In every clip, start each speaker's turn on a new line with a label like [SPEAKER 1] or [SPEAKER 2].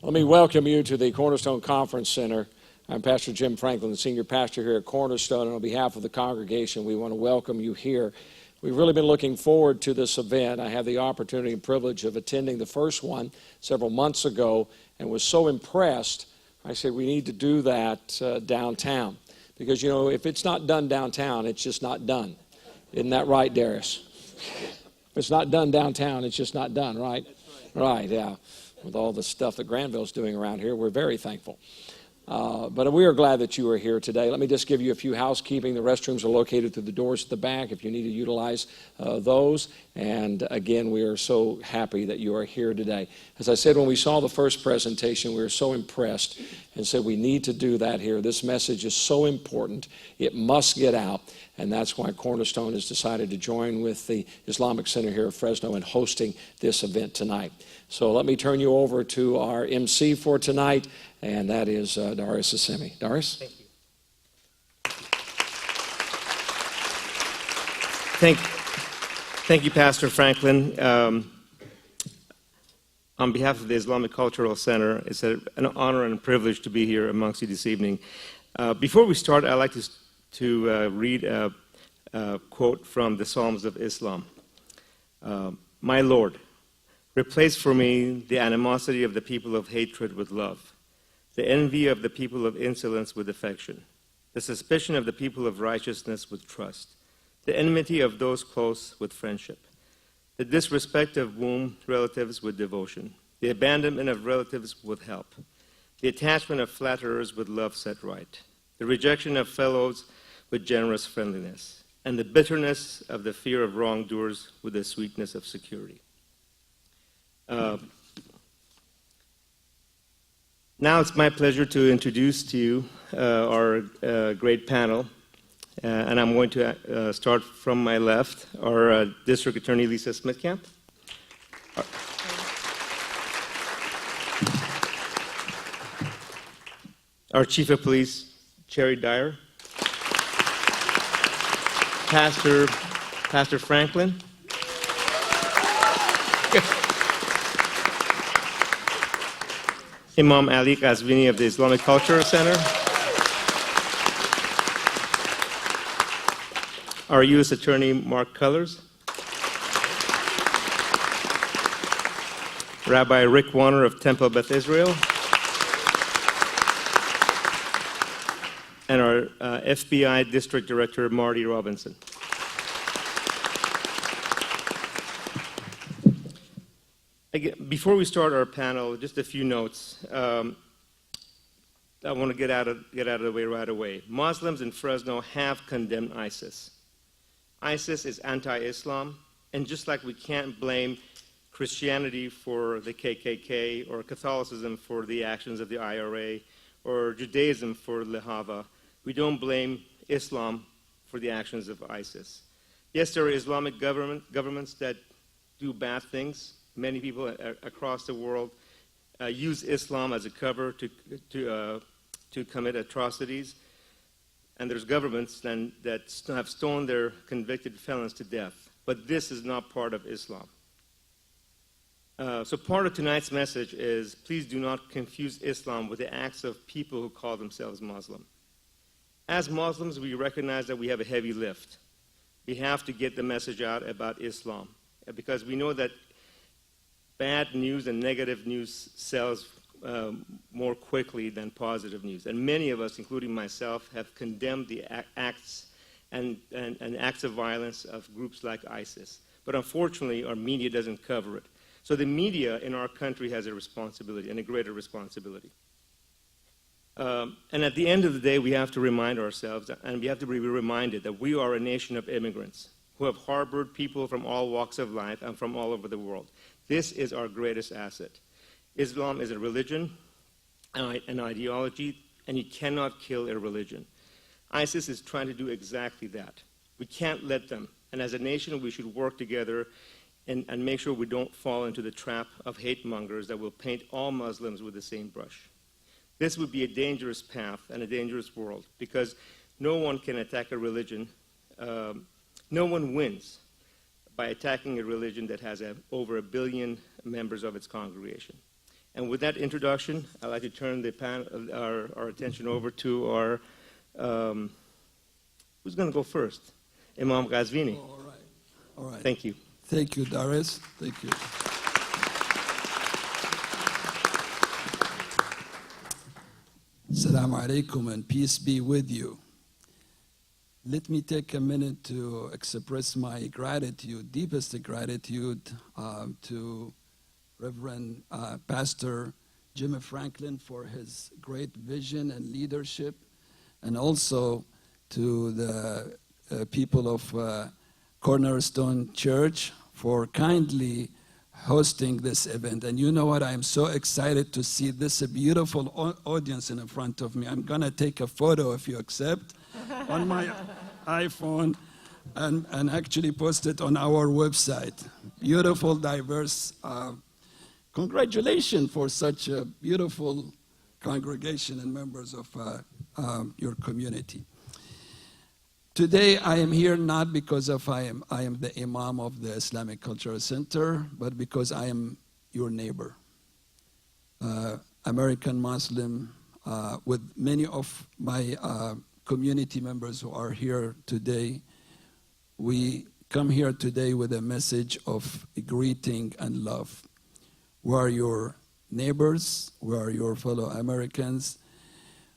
[SPEAKER 1] Let me welcome you to the Cornerstone Conference Center. I'm Pastor Jim Franklin, the senior pastor here at Cornerstone, and on behalf of the congregation, we want to welcome you here. We've really been looking forward to this event. I had the opportunity and privilege of attending the first one several months ago and was so impressed. I said, we need to do that downtown. Because, you know, if it's not done downtown, it's just not done. Isn't that right, Darius? If it's not done downtown, it's just not done, right? Right, yeah. With all the stuff that Granville's doing around here, we're very thankful. But we are glad that you are here today. Let me just give you a few housekeeping. The restrooms are located through the doors at the back if you need to utilize those. And again, we are so happy that you are here today. As I said, when we saw the first presentation, we were so impressed and said we need to do that here. This message is so important. It must get out. And that's why Cornerstone has decided to join with the Islamic Center here at Fresno in hosting this event tonight. So let me turn you over to our MC for tonight, and that is Darius Assemi. Darius?
[SPEAKER 2] Thank you, Pastor Franklin. On behalf of the Islamic Cultural Center, it's an honor and a privilege to be here amongst you this evening. Before we start, I'd like to read a quote from the Psalms of Islam. My Lord, replace for me the animosity of the people of hatred with love, the envy of the people of insolence with affection, the suspicion of the people of righteousness with trust, the enmity of those close with friendship, the disrespect of womb relatives with devotion, the abandonment of relatives with help, the attachment of flatterers with love set right, the rejection of fellows with generous friendliness, and the bitterness of the fear of wrongdoers with the sweetness of security. Now it's my pleasure to introduce to you our great panel, and I'm going to start from my left, our District Attorney Lisa Smithcamp, our Chief of Police Cherry Dyer, Pastor Franklin, Imam Ali Qazvini of the Islamic Cultural Center, our U.S. Attorney Mark Cullors, Rabbi Rick Warner of Temple Beth Israel, and our FBI District Director Marty Robinson. Before we start our panel, just a few notes. I want to get out of the way right away. Muslims in Fresno have condemned ISIS. ISIS is anti-Islam, and just like we can't blame Christianity for the KKK or Catholicism for the actions of the IRA or Judaism for the Hava, we don't blame Islam for the actions of ISIS. Yes, there are Islamic governments that do bad things. Many people across the world use Islam as a cover to commit atrocities. And there's governments then that have stoned their convicted felons to death. But this is not part of Islam. So part of tonight's message is, please do not confuse Islam with the acts of people who call themselves Muslim. As Muslims, we recognize that we have a heavy lift. We have to get the message out about Islam, because we know that bad news and negative news sells more quickly than positive news. And many of us, including myself, have condemned the acts and acts of violence of groups like ISIS. But unfortunately, our media doesn't cover it. So the media in our country has a responsibility, and a greater responsibility. And at the end of the day, we have to remind ourselves, and we have to be reminded that we are a nation of immigrants who have harbored people from all walks of life and from all over the world. This is our greatest asset. Islam is a religion, an ideology, and you cannot kill a religion. ISIS is trying to do exactly that. We can't let them. And as a nation, we should work together and make sure we don't fall into the trap of hate mongers that will paint all Muslims with the same brush. This would be a dangerous path and a dangerous world, because no one can attack a religion. No one wins by attacking a religion that has over 1 billion members of its congregation. And with that introduction, I'd like to turn our attention over to our, who's going to go first? Imam Ghazvini.
[SPEAKER 3] All right. All right.
[SPEAKER 2] Thank you.
[SPEAKER 3] Thank you, Darius. Thank you. Assalamu alaikum and peace be with you. Let me take a minute to express my gratitude, deepest gratitude to Reverend Pastor Jim Franklin for his great vision and leadership, and also to the people of Cornerstone Church for kindly hosting this event. And you know what? I'm so excited to see this beautiful audience in front of me. I'm going to take a photo, if you accept, on my iPhone and actually post it on our website. Beautiful, diverse. Congratulations for such a beautiful congregation and members of your community. Today I am here not because I am the Imam of the Islamic Cultural Center, but because I am your neighbor, American Muslim, with many of my community members who are here today. We come here today with a message of greeting and love. We are your neighbors, we are your fellow Americans.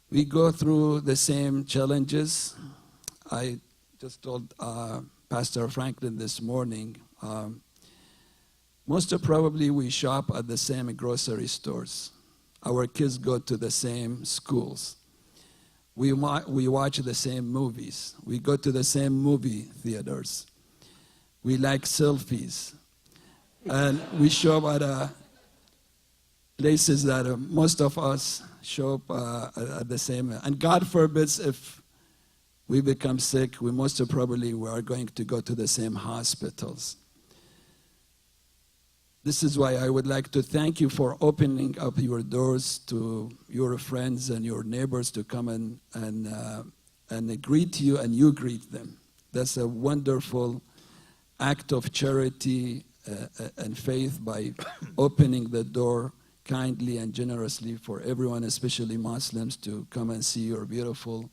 [SPEAKER 3] We go through the same challenges. I just told Pastor Franklin this morning, most probably we shop at the same grocery stores. Our kids go to the same schools. We watch the same movies. We go to the same movie theaters. We like selfies. And we shop at places that most of us show up at the same. And God forbids if we become sick, we most probably are going to go to the same hospitals. This is why I would like to thank you for opening up your doors to your friends and your neighbors to come and greet you, and you greet them. That's a wonderful act of charity and faith by opening the door kindly and generously for everyone, especially Muslims, to come and see your beautiful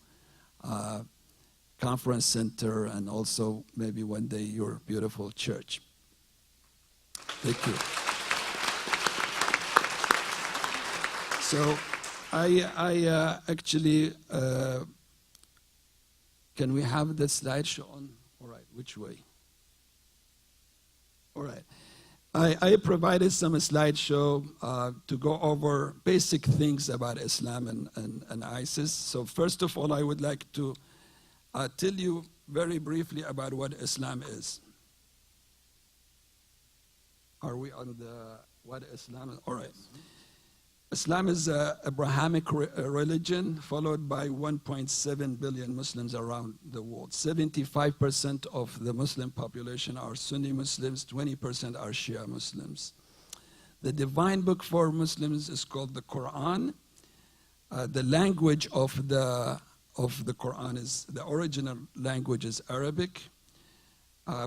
[SPEAKER 3] conference center and also maybe one day your beautiful church. Thank you. So I actually, can we have the slideshow on? All right, which way? All right. I provided some slideshow to go over basic things about Islam and ISIS. So first of all, I would like to tell you very briefly about what Islam is. Are we on the what Islam is? All right. Islam is an Abrahamic religion followed by 1.7 billion Muslims around the world. 75% of the Muslim population are Sunni Muslims, 20% are Shia Muslims. The divine book for Muslims is called the Quran. The language of the Quran is, the original language is Arabic.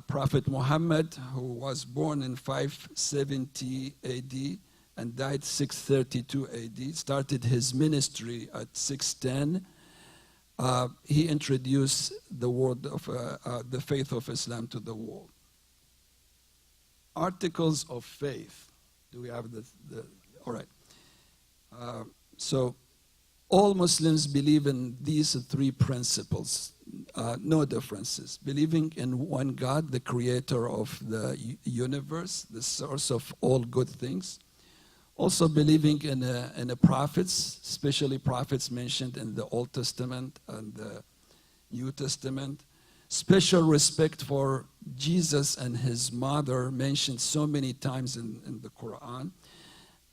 [SPEAKER 3] Prophet Muhammad, who was born in 570 AD and died 632 AD, started his ministry at 610. He introduced the word of the faith of Islam to the world. Articles of faith. Do we have the all right. So all Muslims believe in these three principles. No differences. Believing in one God, the creator of the universe, the source of all good things. Also believing in the prophets, especially prophets mentioned in the Old Testament and the New Testament. Special respect for Jesus and his mother, mentioned so many times in the Quran.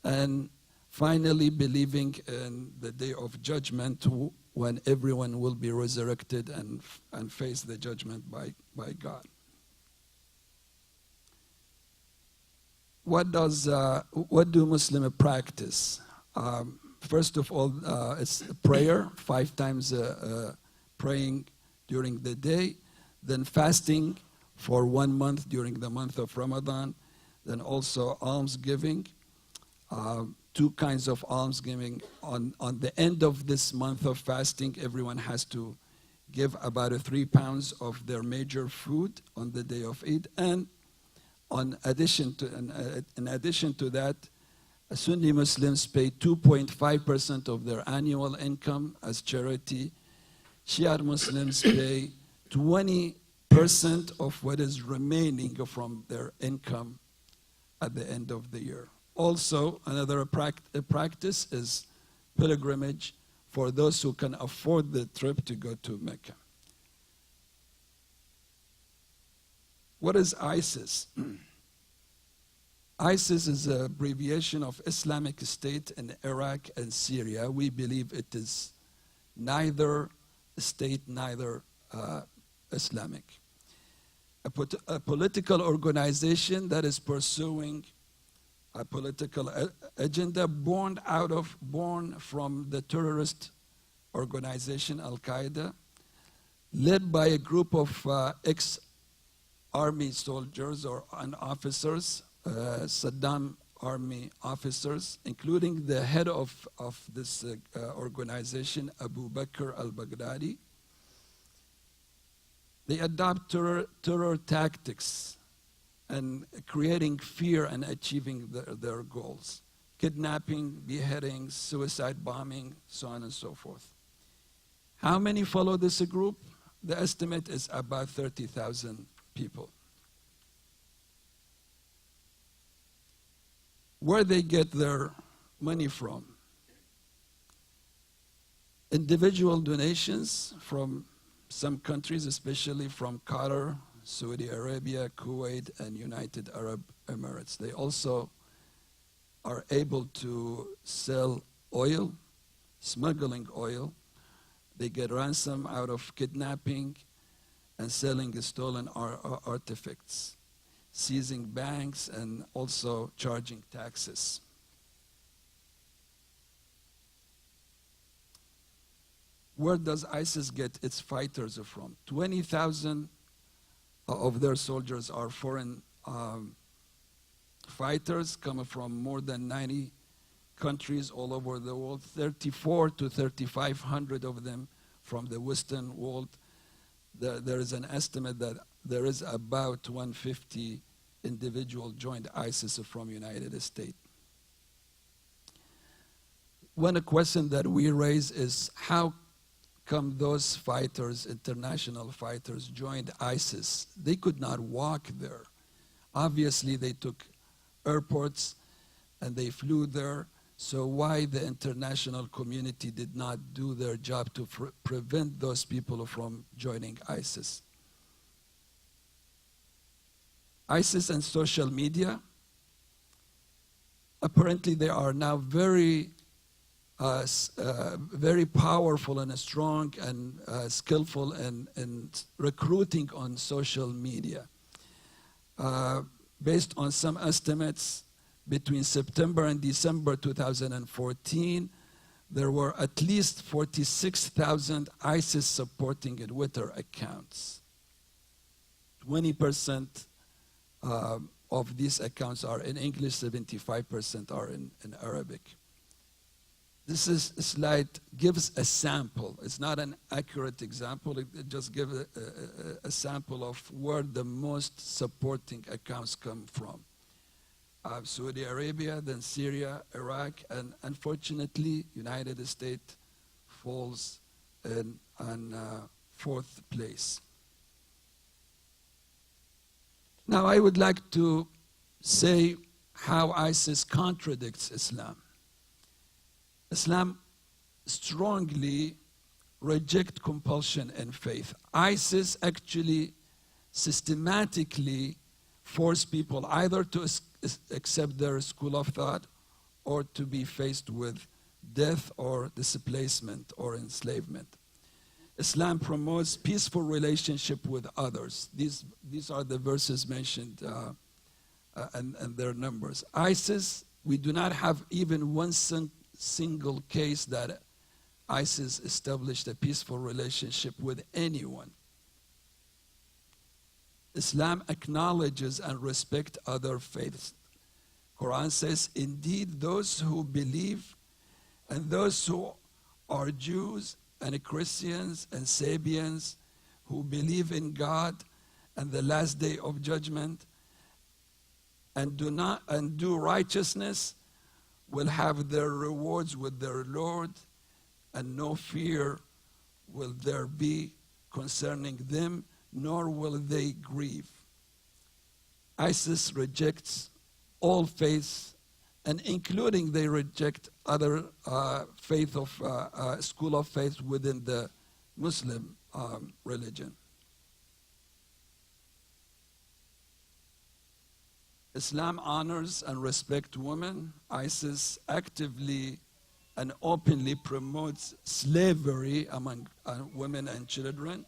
[SPEAKER 3] And finally, believing in the day of judgment, when everyone will be resurrected and face the judgment by God. What do Muslims practice? First of all, it's prayer, 5 times praying during the day, then fasting for 1 month during the month of Ramadan, then also almsgiving, two kinds of almsgiving. On the end of this month of fasting, everyone has to give about 3 pounds of their major food on the day of Eid. And in addition to that, Sunni Muslims pay 2.5% of their annual income as charity. Shia Muslims pay 20% of what is remaining from their income at the end of the year. Also, another practice is pilgrimage for those who can afford the trip to go to Mecca. What is ISIS? ISIS is an abbreviation of Islamic State in Iraq and Syria. We believe it is neither state, neither Islamic. A political organization that is pursuing a political agenda born from the terrorist organization Al-Qaeda, led by a group of ex-army soldiers and officers, Saddam army officers, including the head of this organization, Abu Bakr al-Baghdadi. They adopt terror tactics and creating fear and achieving their goals. Kidnapping, beheadings, suicide bombing, so on and so forth. How many follow this group? The estimate is about 30,000 people. Where they get their money from? Individual donations from some countries, especially from Qatar, Saudi Arabia, Kuwait, and United Arab Emirates. They also are able to sell oil, smuggling oil. They get ransom out of kidnapping and selling stolen artifacts, seizing banks, and also charging taxes. Where does ISIS get its fighters from? 20,000 of their soldiers are foreign fighters coming from more than 90 countries all over the world, 34 to 3,500 of them from the Western world. There is an estimate that there is about 150 individuals joined ISIS from United States. One question that we raise is how come those fighters, international fighters, joined ISIS? They could not walk there. Obviously, they took airports and they flew there. So why the international community did not do their job to prevent those people from joining ISIS? ISIS and social media, apparently they are now very powerful and strong and skillful in recruiting on social media. Based on some estimates, between September and December 2014, there were at least 46,000 ISIS supporting Twitter accounts. 20% of these accounts are in English, 75% are in Arabic. This slide gives a sample. It's not an accurate example. It just gives a sample of where the most supporting accounts come from. Saudi Arabia, then Syria, Iraq, and unfortunately, United States falls on fourth place. Now, I would like to say how ISIS contradicts Islam. Islam strongly rejects compulsion in faith. ISIS actually systematically force people either to accept their school of thought or to be faced with death or displacement or enslavement. Islam promotes peaceful relationship with others. These are the verses mentioned and their numbers. ISIS, we do not have even one single case that ISIS established a peaceful relationship with anyone. Islam acknowledges and respects other faiths. Quran says, indeed, those who believe and those who are Jews and Christians and Sabians who believe in God and the last day of judgment and do righteousness will have their rewards with their Lord, and no fear will there be concerning them, nor will they grieve. ISIS rejects all faiths, and including they reject other school of faith within the Muslim religion. Islam honors and respects women. ISIS actively and openly promotes slavery among women and children.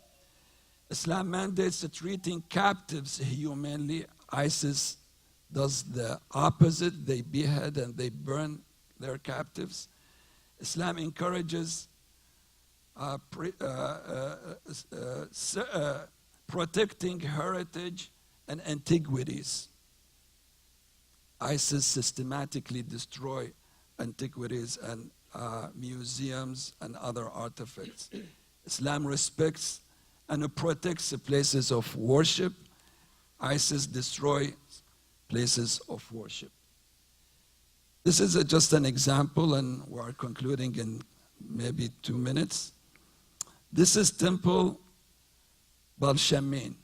[SPEAKER 3] Islam mandates treating captives humanely. ISIS does the opposite. They behead and they burn their captives. Islam encourages protecting heritage and antiquities. ISIS systematically destroy antiquities and museums and other artifacts. Islam respects and protects the places of worship. ISIS destroys places of worship. This is just an example, and we are concluding in maybe 2 minutes. This is Temple Balshamin.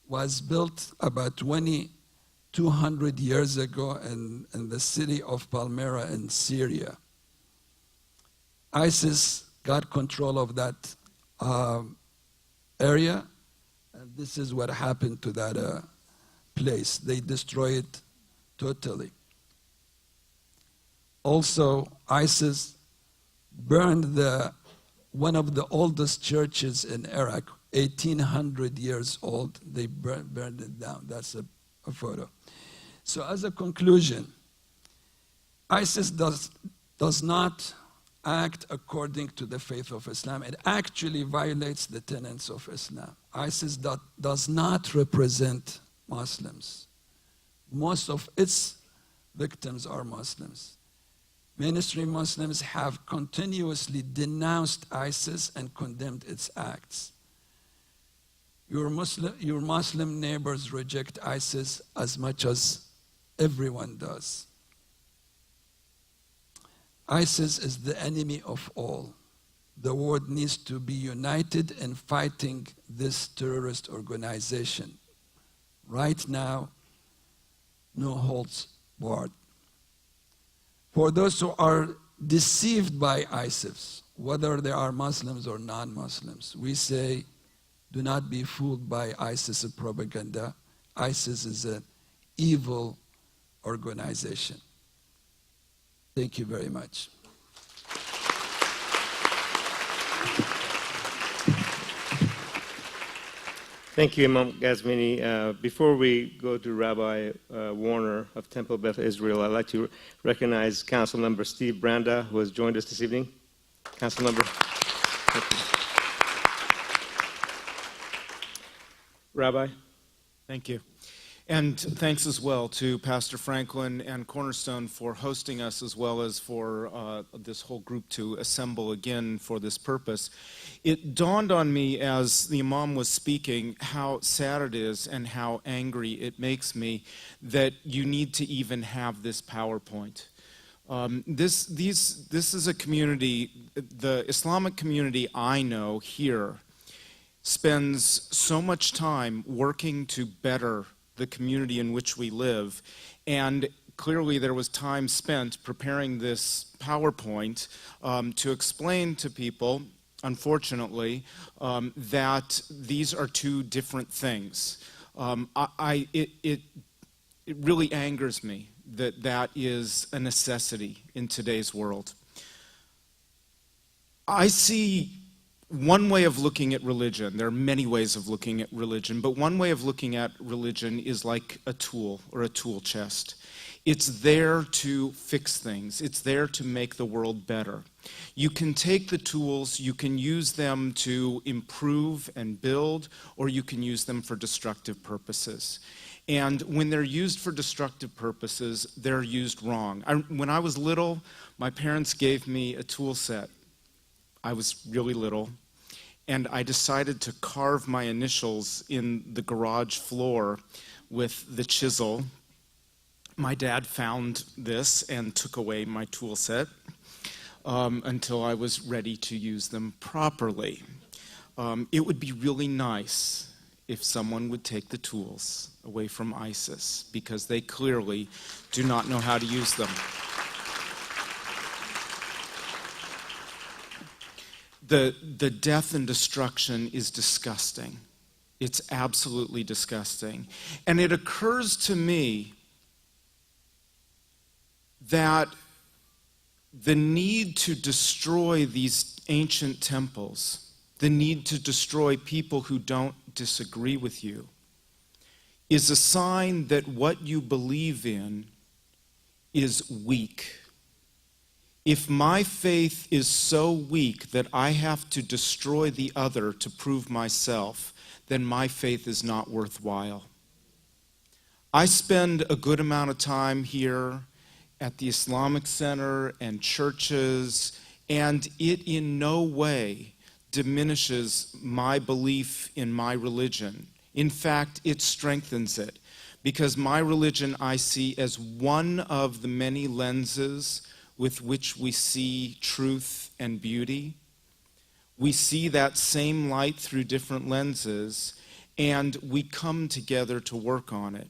[SPEAKER 3] Was built about 200 years ago in the city of Palmyra in Syria. ISIS got control of that area, and this is what happened to that place. They destroyed it totally. Also, ISIS burned one of the oldest churches in Iraq, 1,800 years old. They burned it down. That's a photo. So as a conclusion, ISIS does not act according to the faith of Islam. It actually violates the tenets of Islam. ISIS does not represent Muslims. Most of its victims are Muslims. Mainstream Muslims have continuously denounced ISIS and condemned its acts. Your Muslim neighbors reject ISIS as much as everyone does. ISIS is the enemy of all. The world needs to be united in fighting this terrorist organization. Right now, no holds barred. For those who are deceived by ISIS, whether they are Muslims or non-Muslims, we say, do not be fooled by ISIS propaganda. ISIS is an evil organization. Thank you very much.
[SPEAKER 2] Thank you, Imam Ghazmini. Before we go to Rabbi Warner of Temple Beth Israel, I'd like to recognize Council Member Steve Branda, who has joined us this evening. Council Member. Thank you. Rabbi.
[SPEAKER 4] Thank you. And thanks as well to Pastor Franklin and Cornerstone for hosting us, as well as for this whole group to assemble again for this purpose. It dawned on me as the Imam was speaking how sad it is and how angry it makes me that you need to even have this PowerPoint. This is a community, the Islamic community I know here spends so much time working to better the community in which we live, and clearly there was time spent preparing this PowerPoint to explain to people, unfortunately, that these are two different things. It really angers me that that is a necessity in today's world. I see one way of looking at religion. There are many ways of looking at religion, but one way of looking at religion is like a tool or a tool chest. It's there to fix things. It's there to make the world better. You can take the tools, you can use them to improve and build, or you can use them for destructive purposes. And when they're used for destructive purposes, they're used wrong. When I was little, my parents gave me a tool set. I was really little, and I decided to carve my initials in the garage floor with the chisel. My dad found this and took away my tool set until I was ready to use them properly. It would be really nice if someone would take the tools away from ISIS, because they clearly do not know how to use them. The death and destruction is disgusting. It's absolutely disgusting. And it occurs to me that the need to destroy these ancient temples, the need to destroy people who don't disagree with you, is a sign that what you believe in is weak. If my faith is so weak that I have to destroy the other to prove myself, then my faith is not worthwhile. I spend a good amount of time here at the Islamic Center and churches, and it in no way diminishes my belief in my religion. In fact, it strengthens it, because my religion I see as one of the many lenses with which we see truth and beauty. We see that same light through different lenses, and we come together to work on it.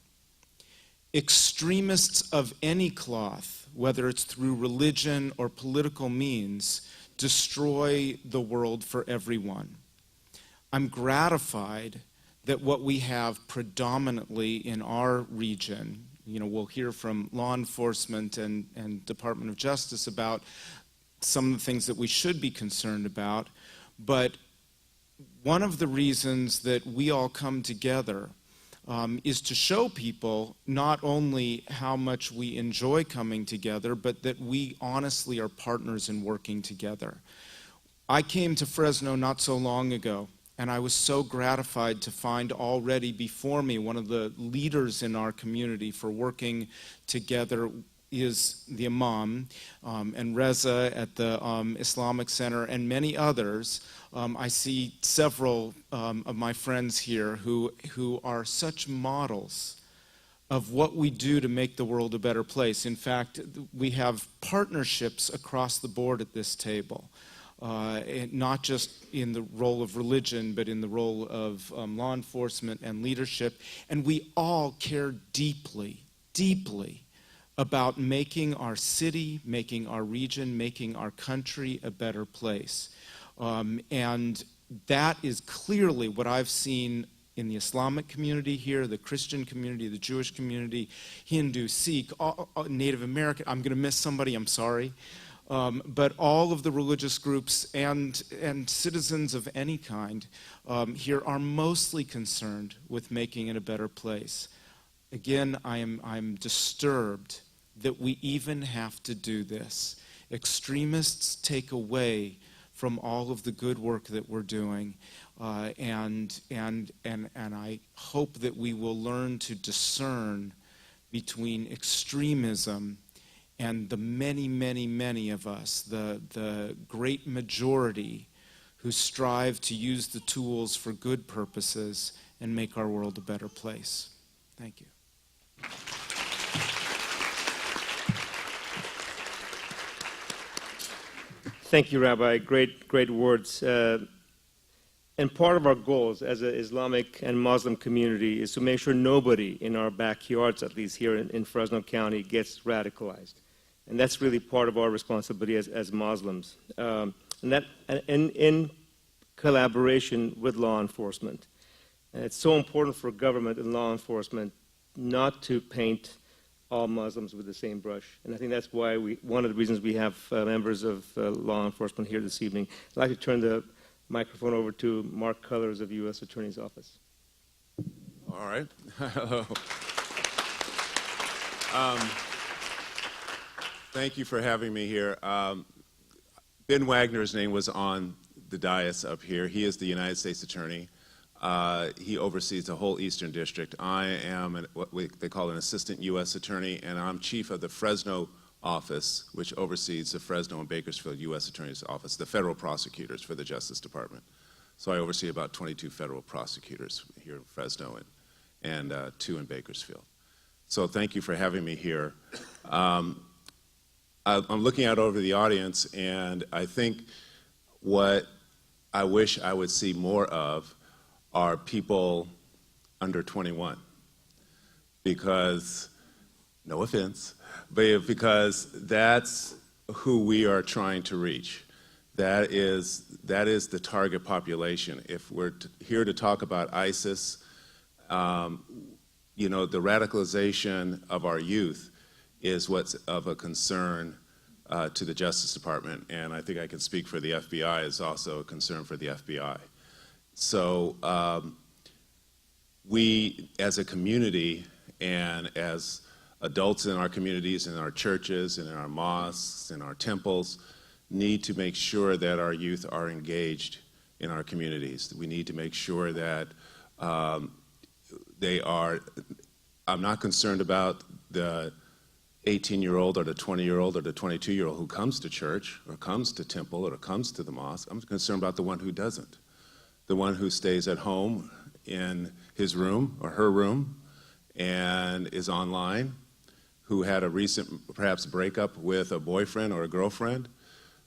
[SPEAKER 4] Extremists of any cloth, whether it's through religion or political means, destroy the world for everyone. I'm gratified that what we have predominantly in our region, we'll hear from law enforcement and Department of Justice about some of the things that we should be concerned about, but one of the reasons that we all come together is to show people not only how much we enjoy coming together, but that we honestly are partners in working together. I came to Fresno not so long ago, and I was so gratified to find already before me one of the leaders in our community for working together is the Imam, and Reza at the Islamic Center, and many others. I see several of my friends here who are such models of what we do to make the world a better place. In fact, we have partnerships across the board at this table, not just in the role of religion, but in the role of law enforcement and leadership. And we all care deeply, deeply about making our city, making our region, making our country a better place. And that is clearly what I've seen in the Islamic community here, the Christian community, the Jewish community, Hindu, Sikh, Native American. I'm going to miss somebody, I'm sorry. But all of the religious groups and citizens of any kind here are mostly concerned with making it a better place. Again, I'm disturbed that we even have to do this. Extremists take away from all of the good work that we're doing, and I hope that we will learn to discern between extremism and the many, many, many of us, the great majority who strive to use the tools for good purposes and make our world a better place. Thank you.
[SPEAKER 2] Thank you, Rabbi. Great words. And part of our goals as an Islamic and Muslim community is to make sure nobody in our backyards, at least here in Fresno County, gets radicalized. And that's really part of our responsibility as Muslims. And that in collaboration with law enforcement. And it's so important for government and law enforcement not to paint all Muslims with the same brush. And I think that's why one of the reasons we have members of law enforcement here this evening. I'd like to turn the microphone over to Mark Cullors of U.S. Attorney's Office.
[SPEAKER 5] All right. Hello. Thank you for having me here. Ben Wagner's name was on the dais up here. He is the United States Attorney. He oversees the whole Eastern District. I am they call an assistant U.S. attorney, and I'm chief of the Fresno office, which oversees the Fresno and Bakersfield U.S. Attorney's Office, the federal prosecutors for the Justice Department. So I oversee about 22 federal prosecutors here in Fresno and 2 in Bakersfield. So thank you for having me here. I'm looking out over the audience, and I think what I wish I would see more of are people under 21. Because, no offense, but because that's who we are trying to reach. That is the target population. If we're here to talk about ISIS, you know, the radicalization of our youth is what's of a concern to the Justice Department, and I think I can speak for the FBI is also a concern for the FBI. So we, as a community and as adults in our communities, in our churches, and in our mosques, in our temples, need to make sure that our youth are engaged in our communities. We need to make sure that they are, I'm not concerned about the 18-year-old or the 20-year-old or the 22-year-old who comes to church or comes to temple or comes to the mosque. I'm concerned about the one who doesn't. The one who stays at home in his room or her room and is online, who had a recent perhaps breakup with a boyfriend or a girlfriend,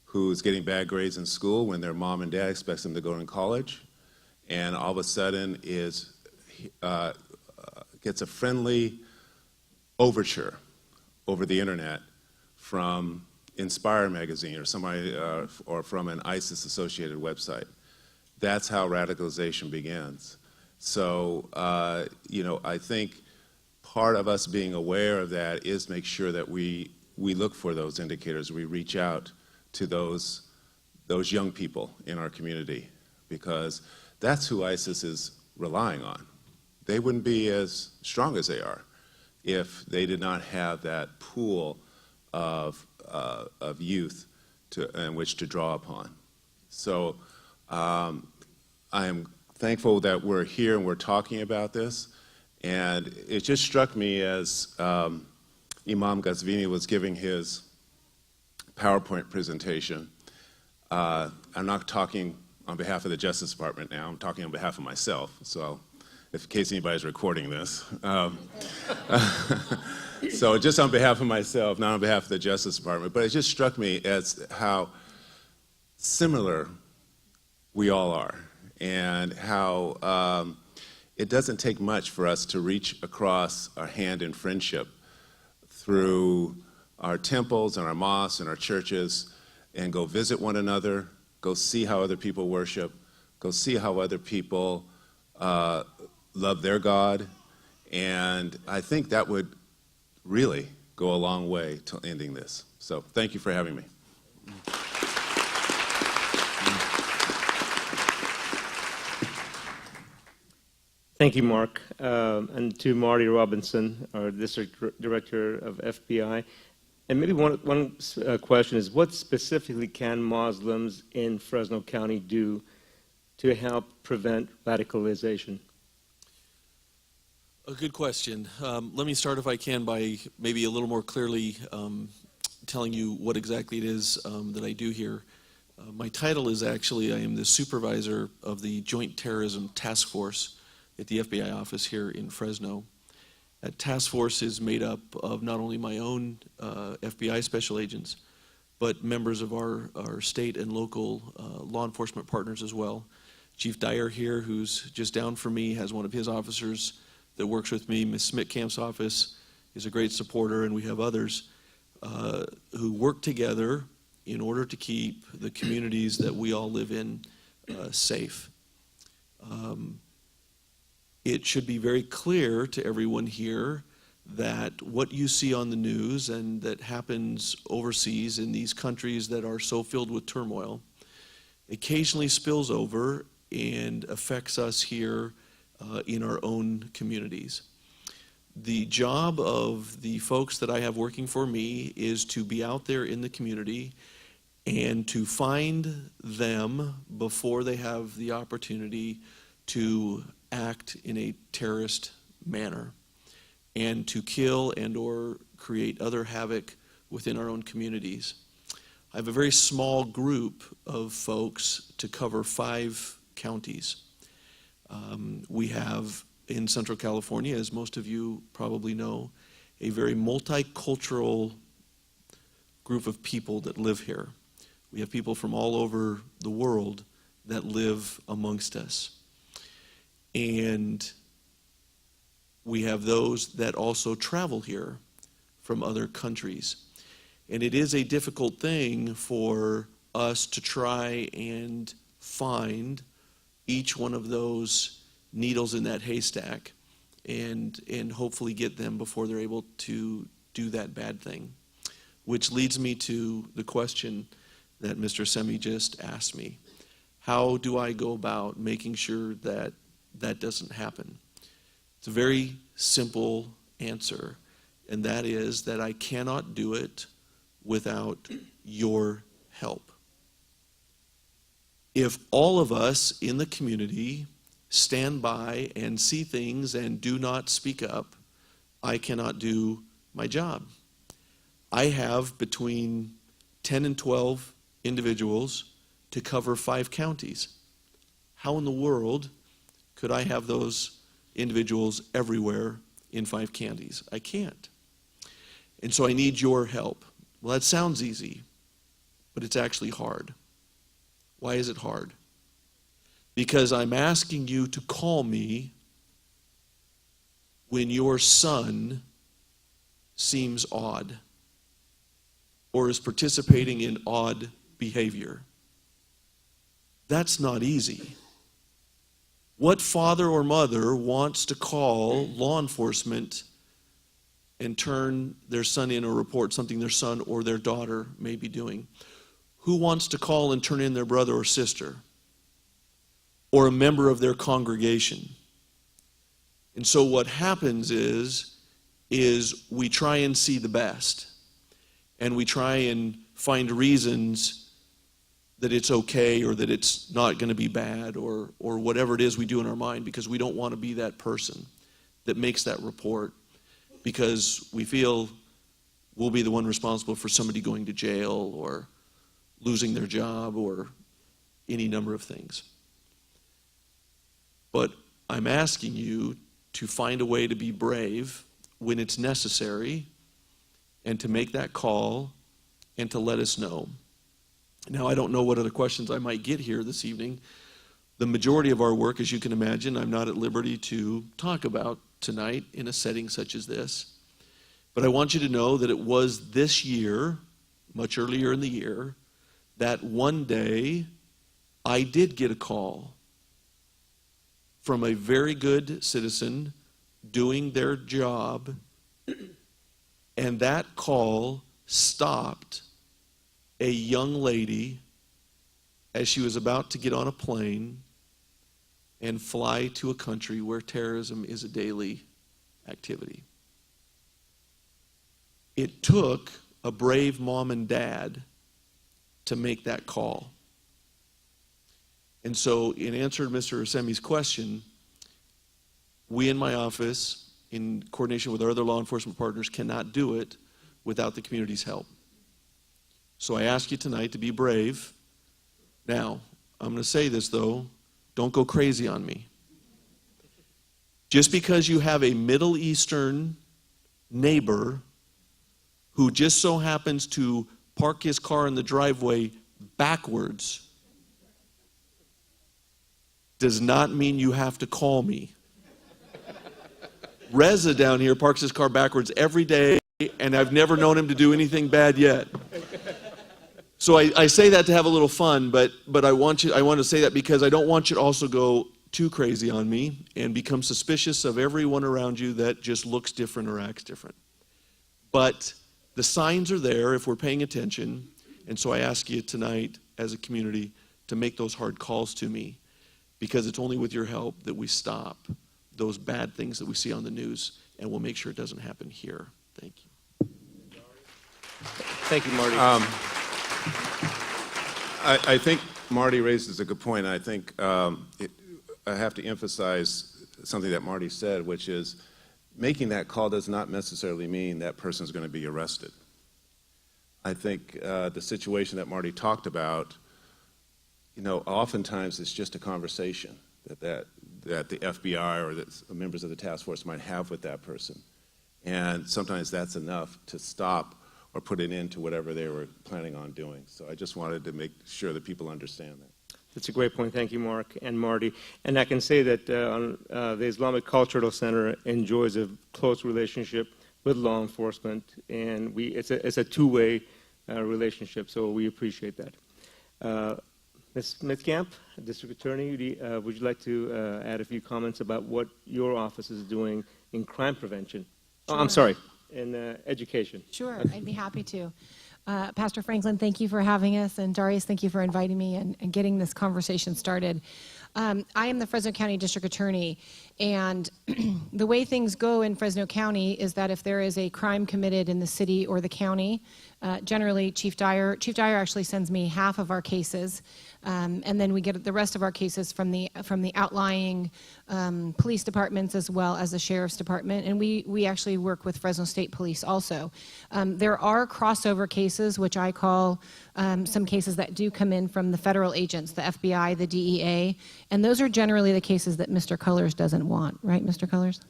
[SPEAKER 5] who's getting bad grades in school when their mom and dad expects them to go to college, and all of a sudden gets a friendly overture over the internet from Inspire magazine or somebody or from an ISIS-associated website. That's how radicalization begins. So, you know, I think part of us being aware of that is make sure that we look for those indicators. We reach out to those young people in our community, because that's who ISIS is relying on. They wouldn't be as strong as they are if they did not have that pool of youth in which to draw upon. So I am thankful that we're here and we're talking about this. And it just struck me as Imam Ghazvini was giving his PowerPoint presentation. I'm not talking on behalf of the Justice Department now, I'm talking on behalf of myself, so in case anybody's recording this. So just on behalf of myself, not on behalf of the Justice Department, but it just struck me as how similar we all are, and how it doesn't take much for us to reach across our hand in friendship through our temples and our mosques and our churches, and go visit one another, go see how other people worship, go see how other people love their God, and I think that would really go a long way to ending this. So thank you for having me.
[SPEAKER 2] Thank you, Mark, and to Marty Robinson, our District Director of FBI. And maybe one question is, what specifically can Muslims in Fresno County do to help prevent radicalization?
[SPEAKER 6] A good question. Let me start, if I can, by maybe a little more clearly telling you what exactly it is that I do here. My title is actually, I am the supervisor of the Joint Terrorism Task Force at the FBI office here in Fresno. That task force is made up of not only my own FBI special agents, but members of our state and local law enforcement partners as well. Chief Dyer here, who's just down from me, has one of his officers that works with me. Ms. Smitkamp's office is a great supporter, and we have others who work together in order to keep the communities that we all live in safe. It should be very clear to everyone here that what you see on the news and that happens overseas in these countries that are so filled with turmoil occasionally spills over and affects us here in our own communities. The job of the folks that I have working for me is to be out there in the community and to find them before they have the opportunity to act in a terrorist manner and to kill and or create other havoc within our own communities. I have a very small group of folks to cover 5 counties. We have in Central California, as most of you probably know, a very multicultural group of people that live here. We have people from all over the world that live amongst us. And we have those that also travel here from other countries. And it is a difficult thing for us to try and find each one of those needles in that haystack and hopefully get them before they're able to do that bad thing. Which leads me to the question that Mr. Semi just asked me. How do I go about making sure that that doesn't happen? It's a very simple answer, and that is that I cannot do it without your help. If all of us in the community stand by and see things and do not speak up, I cannot do my job. I have between 10 and 12 individuals to cover 5 counties. How in the world could I have those individuals everywhere in 5 counties? I can't. And so I need your help. Well, that sounds easy, but it's actually hard. Why is it hard? Because I'm asking you to call me when your son seems odd or is participating in odd behavior. That's not easy. What father or mother wants to call law enforcement and turn their son in or report something their son or their daughter may be doing? Who wants to call and turn in their brother or sister or a member of their congregation? And so what happens is we try and see the best, and we try and find reasons that it's okay or that it's not going to be bad or whatever it is we do in our mind, because we don't want to be that person that makes that report because we feel we'll be the one responsible for somebody going to jail or losing their job or any number of things. But I'm asking you to find a way to be brave when it's necessary and to make that call and to let us know. Now, I don't know what other questions I might get here this evening. The majority of our work, as you can imagine, I'm not at liberty to talk about tonight in a setting such as this. But I want you to know that it was this year, much earlier in the year, that one day I did get a call from a very good citizen doing their job, and that call stopped a young lady as she was about to get on a plane and fly to a country where terrorism is a daily activity. It took a brave mom and dad to make that call. And so in answer to Mr. Asemi's question, we in my office, in coordination with our other law enforcement partners, cannot do it without the community's help. So I ask you tonight to be brave. Now, I'm going to say this though, don't go crazy on me. Just because you have a Middle Eastern neighbor who just so happens to park his car in the driveway backwards does not mean you have to call me. Reza down here parks his car backwards every day, and I've never known him to do anything bad yet. So I say that to have a little fun, but I want to say that because I don't want you to also go too crazy on me and become suspicious of everyone around you that just looks different or acts different. But the signs are there if we're paying attention, and so I ask you tonight as a community to make those hard calls to me, because it's only with your help that we stop those bad things that we see on the news, and we'll make sure it doesn't happen here. Thank you.
[SPEAKER 2] Thank you, Marty.
[SPEAKER 5] I think Marty raises a good point. I think I have to emphasize something that Marty said, which is making that call does not necessarily mean that person is going to be arrested. I think the situation that Marty talked about, oftentimes it's just a conversation that the FBI or that members of the task force might have with that person. And sometimes that's enough to stop or put an end to whatever they were planning on doing. So I just wanted to make sure that people understand that.
[SPEAKER 2] That's a great point. Thank you, Mark and Marty. And I can say that the Islamic Cultural Center enjoys a close relationship with law enforcement, and it's a two-way relationship, so we appreciate that. Ms. Smithcamp, District Attorney, would you like to add a few comments about what your office is doing in crime prevention?
[SPEAKER 7] Sure.
[SPEAKER 2] Oh, I'm sorry, in education.
[SPEAKER 7] Sure, I'd be happy to. Pastor Franklin, thank you for having us, and Darius, thank you for inviting me and getting this conversation started. I am the Fresno County District Attorney, and the way things go in Fresno County is that if there is a crime committed in the city or the county, generally Chief Dyer actually sends me half of our cases, and then we get the rest of our cases from the outlying police departments as well as the sheriff's department, and we actually work with Fresno State Police also. There are crossover cases, which I call some cases that do come in from the federal agents, the FBI, the DEA, and those are generally the cases that Mr. Colors doesn't want, right, Mr. Colors?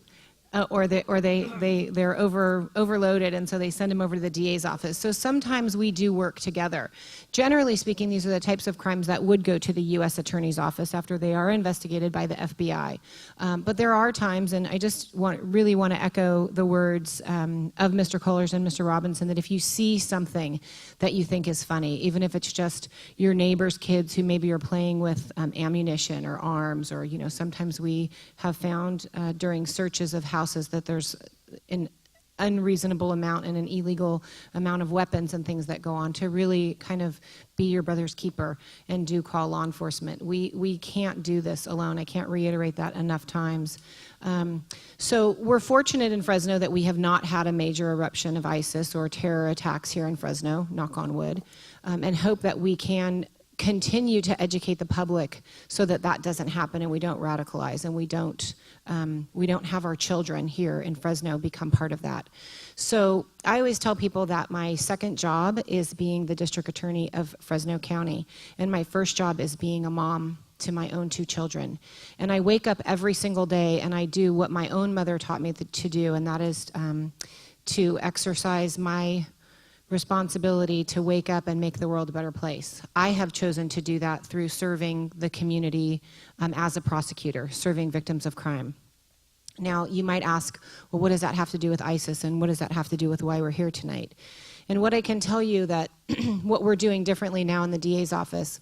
[SPEAKER 7] Or they're overloaded, and so they send them over to the DA's office. So sometimes we do work together. Generally speaking, these are the types of crimes that would go to the U.S. Attorney's Office after they are investigated by the FBI. But there are times, and I just really want to echo the words of Mr. Colors and Mr. Robinson, that if you see something that you think is funny, even if it's just your neighbor's kids who maybe are playing with ammunition or arms, or sometimes we have found during searches of houses that there's an unreasonable amount and an illegal amount of weapons and things that go on, to really kind of be your brother's keeper and do call law enforcement. We can't do this alone. I can't reiterate that enough times. So we're fortunate in Fresno that we have not had a major eruption of ISIS or terror attacks here in Fresno, knock on wood, and hope that we can continue to educate the public so that that doesn't happen and we don't radicalize and we don't have our children here in Fresno become part of that. So I always tell people that my second job is being the district attorney of Fresno County, and my first job is being a mom to my own 2 children. And I wake up every single day and I do what my own mother taught me to do, and that is to exercise my responsibility to wake up and make the world a better place. I have chosen to do that through serving the community as a prosecutor, serving victims of crime. Now, you might ask, well, what does that have to do with ISIS, and what does that have to do with why we're here tonight? And what I can tell you that what we're doing differently now in the DA's office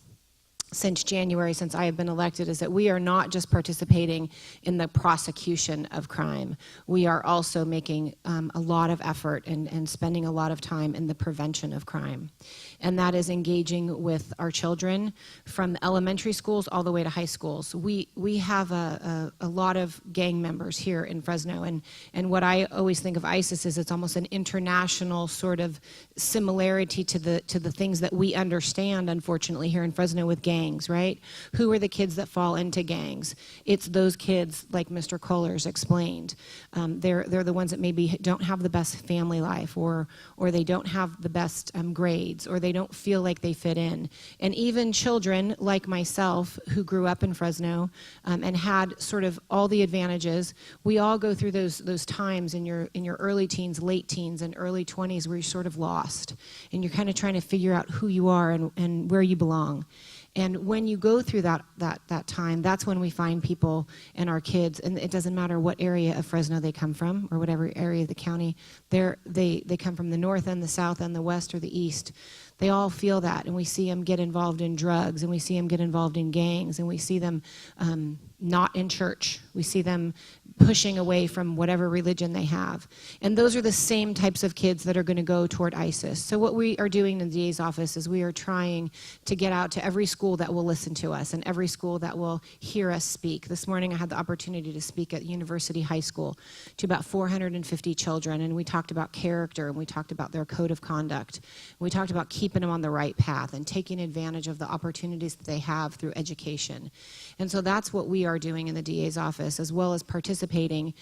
[SPEAKER 7] since January, since I have been elected, is that we are not just participating in the prosecution of crime. We are also making a lot of effort and spending a lot of time in the prevention of crime. And that is engaging with our children from elementary schools all the way to high schools. We have a lot of gang members here in Fresno, and what I always think of ISIS is it's almost an international sort of similarity to the things that we understand, unfortunately, here in Fresno with gangs. Right? Who are the kids that fall into gangs? It's those kids, like Mr. Kohlers explained. They're the ones that maybe don't have the best family life, or they don't have the best grades, or they don't feel like they fit in. And even children like myself who grew up in Fresno and had sort of all the advantages, we all go through those times in your early teens, late teens, and early 20s where you're sort of lost, and you're kind of trying to figure out who you are and where you belong. And when you go through that time, that's when we find people and our kids, and it doesn't matter what area of Fresno they come from or whatever area of the county, they come from the north and the south and the west or the east. They all feel that, and we see them get involved in drugs, and we see them get involved in gangs, and we see them not in church. We see them pushing away from whatever religion they have. And those are the same types of kids that are going to go toward ISIS. So what we are doing in the DA's office is we are trying to get out to every school that will listen to us and every school that will hear us speak. This morning I had the opportunity to speak at University High School to about 450 children, and we talked about character, and we talked about their code of conduct. We talked about keeping keeping them on the right path and taking advantage of the opportunities that they have through education. And so that's what we are doing in the DA's office, as well as participating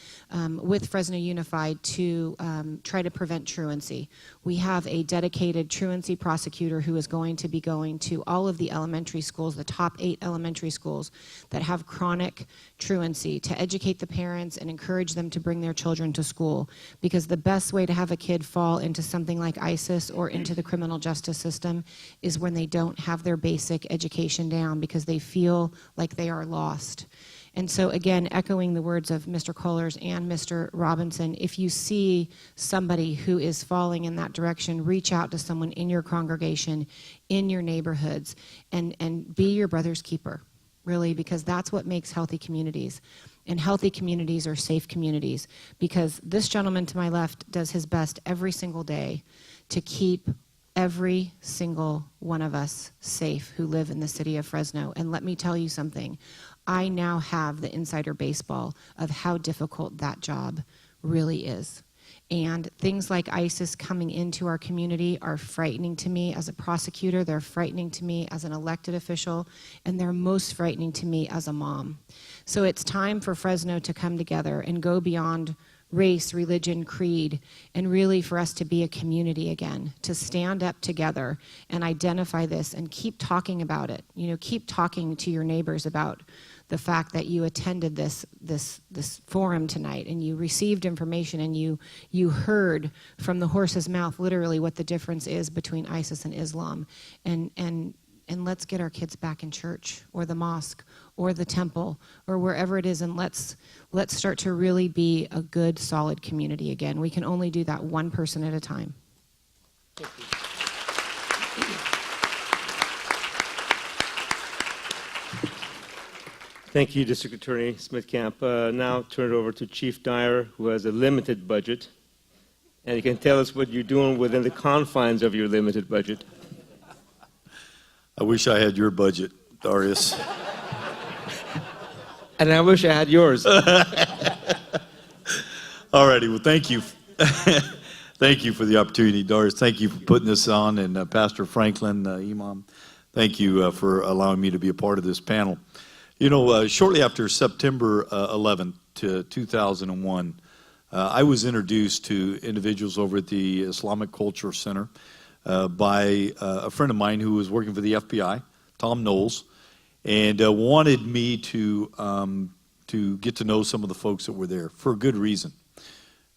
[SPEAKER 7] with Fresno Unified to try to prevent truancy. We have a dedicated truancy prosecutor who is going to be going to all of the elementary schools, the top 8 elementary schools that have chronic truancy, to educate the parents and encourage them to bring their children to school. Because the best way to have a kid fall into something like ISIS or into the criminal justice system is when they don't have their basic education down, because they feel like they are lost. And so again, echoing the words of Mr. Kohlers and Mr. Robinson, if you see somebody who is falling in that direction, reach out to someone in your congregation, in your neighborhoods, and be your brother's keeper, really, because that's what makes healthy communities. And healthy communities are safe communities, because this gentleman to my left does his best every single day to keep every single one of us safe who live in the city of Fresno. And let me tell you something. I now have the insider baseball of how difficult that job really is. And things like ISIS coming into our community are frightening to me as a prosecutor. They're frightening to me as an elected official. And they're most frightening to me as a mom. So it's time for Fresno to come together and go beyond race, religion, creed, and really for us to be a community again, to stand up together and identify this and keep talking about it. You know, keep talking to your neighbors about the fact that you attended this forum tonight and you received information and you heard from the horse's mouth literally what the difference is between ISIS and Islam. And let's get our kids back in church or the mosque or the temple or wherever it is, and let's start to really be a good, solid community again. We can only do that one person at a time.
[SPEAKER 2] Thank you, District Attorney Smith-Camp. Now turn it over to Chief Dyer, who has a limited budget. And you can tell us what you're doing within the confines of your limited budget.
[SPEAKER 8] I wish I had your budget, Darius.
[SPEAKER 2] And I wish I had yours.
[SPEAKER 8] All righty, well, thank you. Thank you for the opportunity, Darius. Thank you for putting this on, and Pastor Franklin, Imam, thank you for allowing me to be a part of this panel. You know, shortly after September 11th, 2001, I was introduced to individuals over at the Islamic Culture Center by a friend of mine who was working for the FBI, Tom Knowles, and wanted me to get to know some of the folks that were there for a good reason.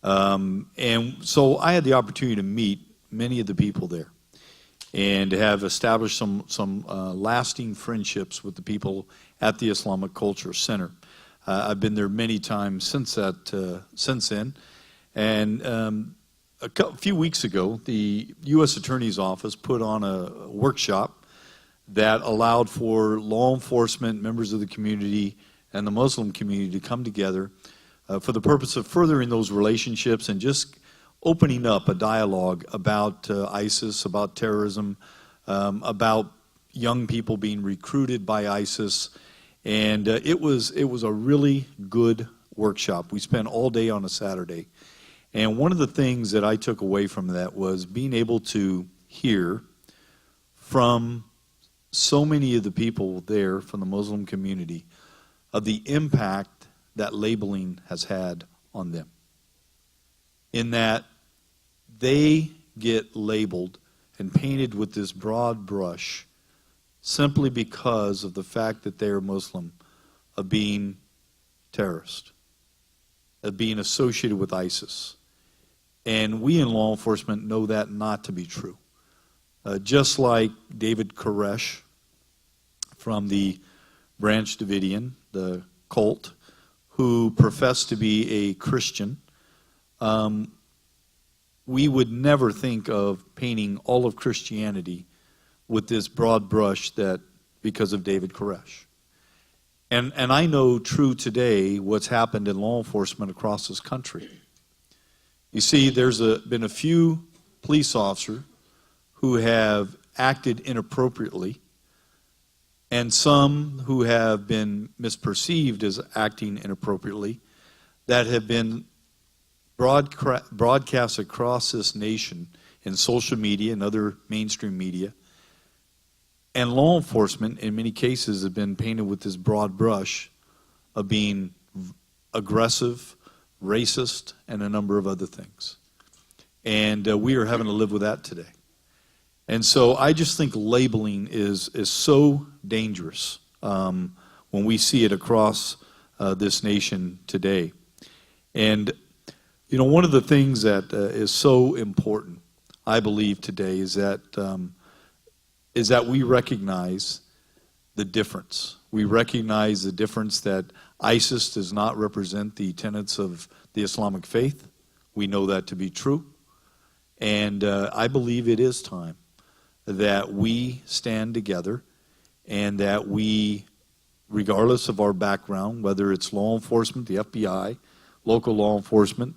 [SPEAKER 8] And so I had the opportunity to meet many of the people there and have established some lasting friendships with the people at the Islamic Culture Center. I've been there many times since then. And a few weeks ago, the U.S. Attorney's Office put on a workshop that allowed for law enforcement, members of the community, and the Muslim community to come together for the purpose of furthering those relationships and just opening up a dialogue about ISIS, about terrorism, about young people being recruited by ISIS. And it was a really good workshop. We spent all day on a Saturday. And one of the things that I took away from that was being able to hear from so many of the people there from the Muslim community of the impact that labeling has had on them. In that they get labeled and painted with this broad brush simply because of the fact that they are Muslim, of being terrorist, of being associated with ISIS. And we in law enforcement know that not to be true. Just like David Koresh from the Branch Davidian, the cult, who professed to be a Christian, we would never think of painting all of Christianity with this broad brush that because of David Koresh. And I know true today what's happened in law enforcement across this country. You see, there's been a few police officers who have acted inappropriately and some who have been misperceived as acting inappropriately that have been broadcast across this nation in social media and other mainstream media. And law enforcement, in many cases, have been painted with this broad brush of being aggressive, racist, and a number of other things. And we are having to live with that today. And so I just think labeling is so dangerous when we see it across this nation today. And, you know, one of the things that is so important, I believe, today is that we recognize the difference. We recognize the difference that ISIS does not represent the tenets of the Islamic faith. We know that to be true. And I believe it is time that we stand together and that we, regardless of our background, whether it's law enforcement, the FBI, local law enforcement,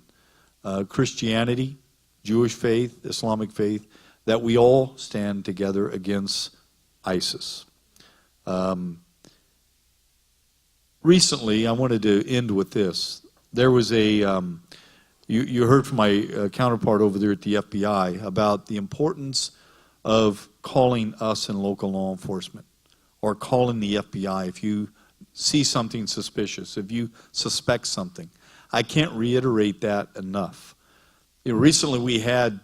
[SPEAKER 8] Christianity, Jewish faith, Islamic faith, that we all stand together against ISIS. Recently, I wanted to end with this. There was a, you heard from my counterpart over there at the FBI about the importance of calling us in local law enforcement or calling the FBI if you see something suspicious, if you suspect something. I can't reiterate that enough. You know, recently we had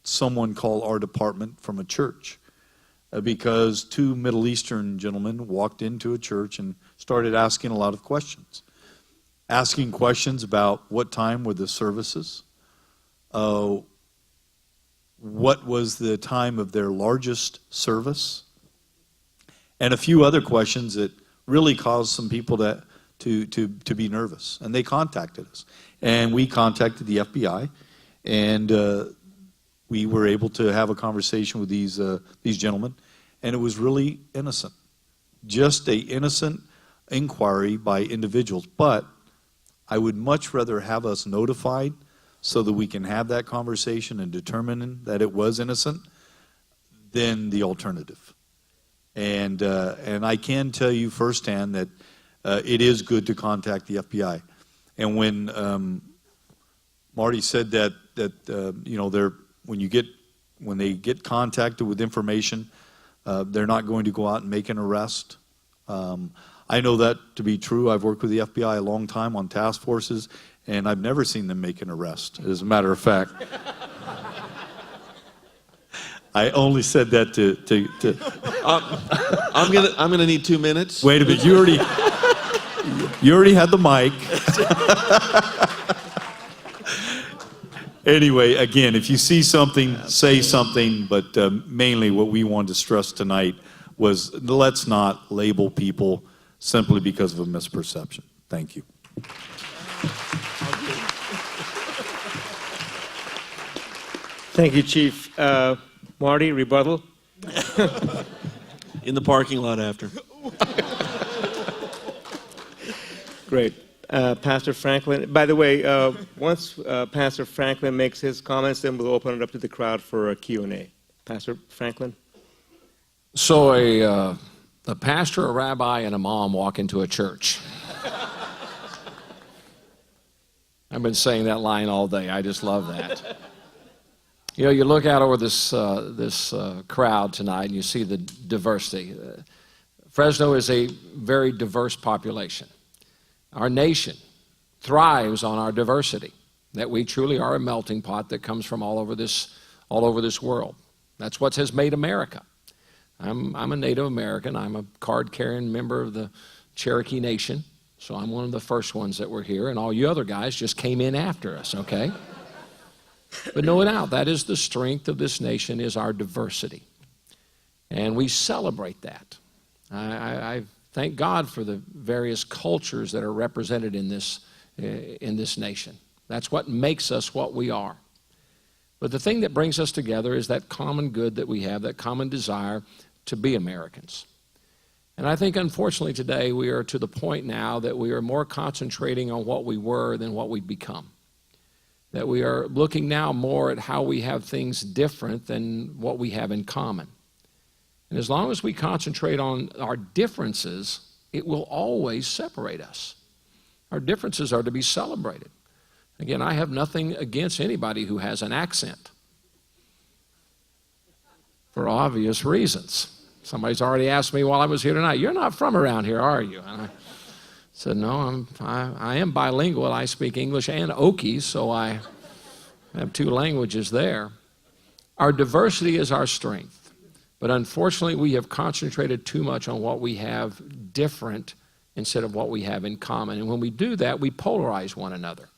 [SPEAKER 8] someone call our department from a church because two Middle Eastern gentlemen walked into a church and started asking a lot of questions. Asking questions about what time were the services, what was the time of their largest service, and a few other questions that really caused some people to be nervous. And they contacted us. And we contacted the FBI, and we were able to have a conversation with these gentlemen, and it was really innocent. Just an innocent inquiry by individuals. But I would much rather have us notified so that we can have that conversation and determine that it was innocent than the alternative. And I can tell you firsthand that it is good to contact the FBI. And when Marty said that you know, when they get contacted with information, they're not going to go out and make an arrest. I know that to be true. I've worked with the FBI a long time on task forces, and I've never seen them make an arrest, as a matter of fact. I only said that to
[SPEAKER 6] I'm gonna need 2 minutes.
[SPEAKER 8] Wait a minute, you already had the mic. Anyway, again, if you see something, say something, but mainly what we wanted to stress tonight was let's not label people simply because of a misperception. Thank you.
[SPEAKER 2] Thank you, Chief. Marty, rebuttal?
[SPEAKER 6] In the parking lot after.
[SPEAKER 2] Great. Pastor Franklin, by the way, once Pastor Franklin makes his comments, then we'll open it up to the crowd for a Q&A. Pastor Franklin?
[SPEAKER 1] So a pastor, a rabbi, and a mom walk into a church. I've been saying that line all day. I just love that. You know, you look out over this crowd tonight and you see the diversity. Fresno is a very diverse population. Our nation thrives on our diversity, that we truly are a melting pot that comes from all over this world. That's what has made America. I'm a Native American. I'm a card-carrying member of the Cherokee Nation, so I'm one of the first ones that were here, and all you other guys just came in after us, okay? But no doubt, that is the strength of this nation, is our diversity. And we celebrate that. I thank God for the various cultures that are represented in this nation. That's what makes us what we are. But the thing that brings us together is that common good that we have, that common desire to be Americans. And I think, unfortunately, today we are to the point now that we are more concentrating on what we were than what we've become. That we are looking now more at how we have things different than what we have in common. And as long as we concentrate on our differences, it will always separate us. Our differences are to be celebrated. Again, I have nothing against anybody who has an accent. for obvious reasons. Somebody's already asked me while I was here tonight, "You're not from around here, are you?" And I said, "No, I am bilingual. I speak English and Okie, so I have two languages there." Our diversity is our strength, but unfortunately we have concentrated too much on what we have different instead of what we have in common. And when we do that, we polarize one another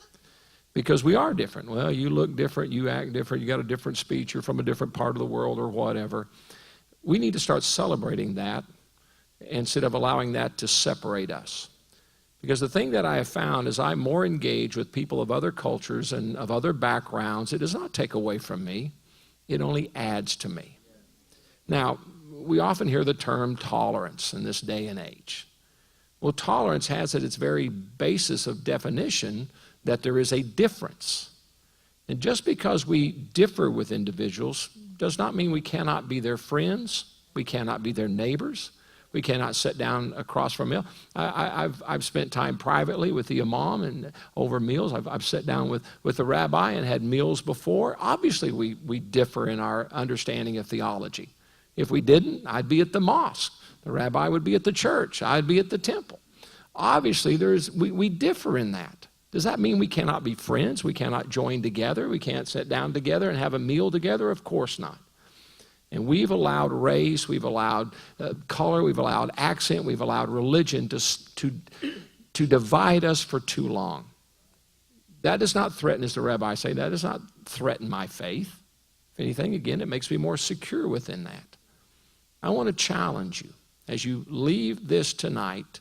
[SPEAKER 1] because we are different. Well, you look different, you act different, you got a different speech, you're from a different part of the world or whatever. We need to start celebrating that instead of allowing that to separate us. Because the thing that I have found is I'm more engaged with people of other cultures and of other backgrounds. It does not take away from me. It only adds to me. Now, we often hear the term tolerance in this day and age. Well, tolerance has at its very basis of definition that there is a difference. And just because we differ with individuals does not mean we cannot be their friends, we cannot be their neighbors, we cannot sit down across from a meal. I've spent time privately with the imam and over meals. I've sat down with the rabbi and had meals before. Obviously, we differ in our understanding of theology. If we didn't, I'd be at the mosque. The rabbi would be at the church. I'd be at the temple. Obviously, we differ in that. Does that mean we cannot be friends? We cannot join together? We can't sit down together and have a meal together? Of course not. And we've allowed race, we've allowed color, we've allowed accent, we've allowed religion to divide us for too long. That does not threaten, as the rabbi say, that does not threaten my faith. If anything, again, it makes me more secure within that. I want to challenge you as you leave this tonight,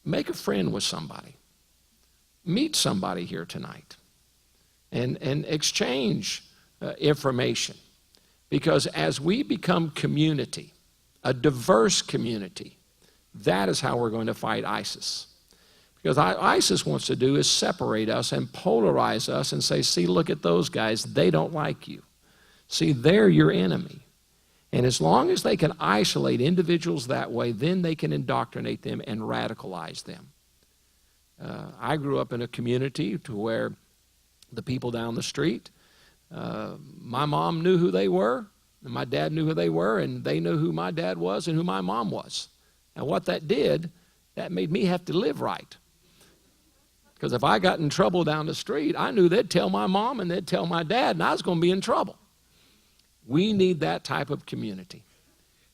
[SPEAKER 1] make a friend with somebody. Meet somebody here tonight and exchange information. Because as we become community, a diverse community, that is how we're going to fight ISIS. Because ISIS wants to do is separate us and polarize us and say, see, look at those guys, they don't like you. See, they're your enemy. And as long as they can isolate individuals that way, then they can indoctrinate them and radicalize them. I grew up in a community to where the people down the street, my mom knew who they were, and my dad knew who they were, and they knew who my dad was and who my mom was. And what that did, that made me have to live right. Because if I got in trouble down the street, I knew they'd tell my mom and they'd tell my dad, and I was going to be in trouble. We need that type of community.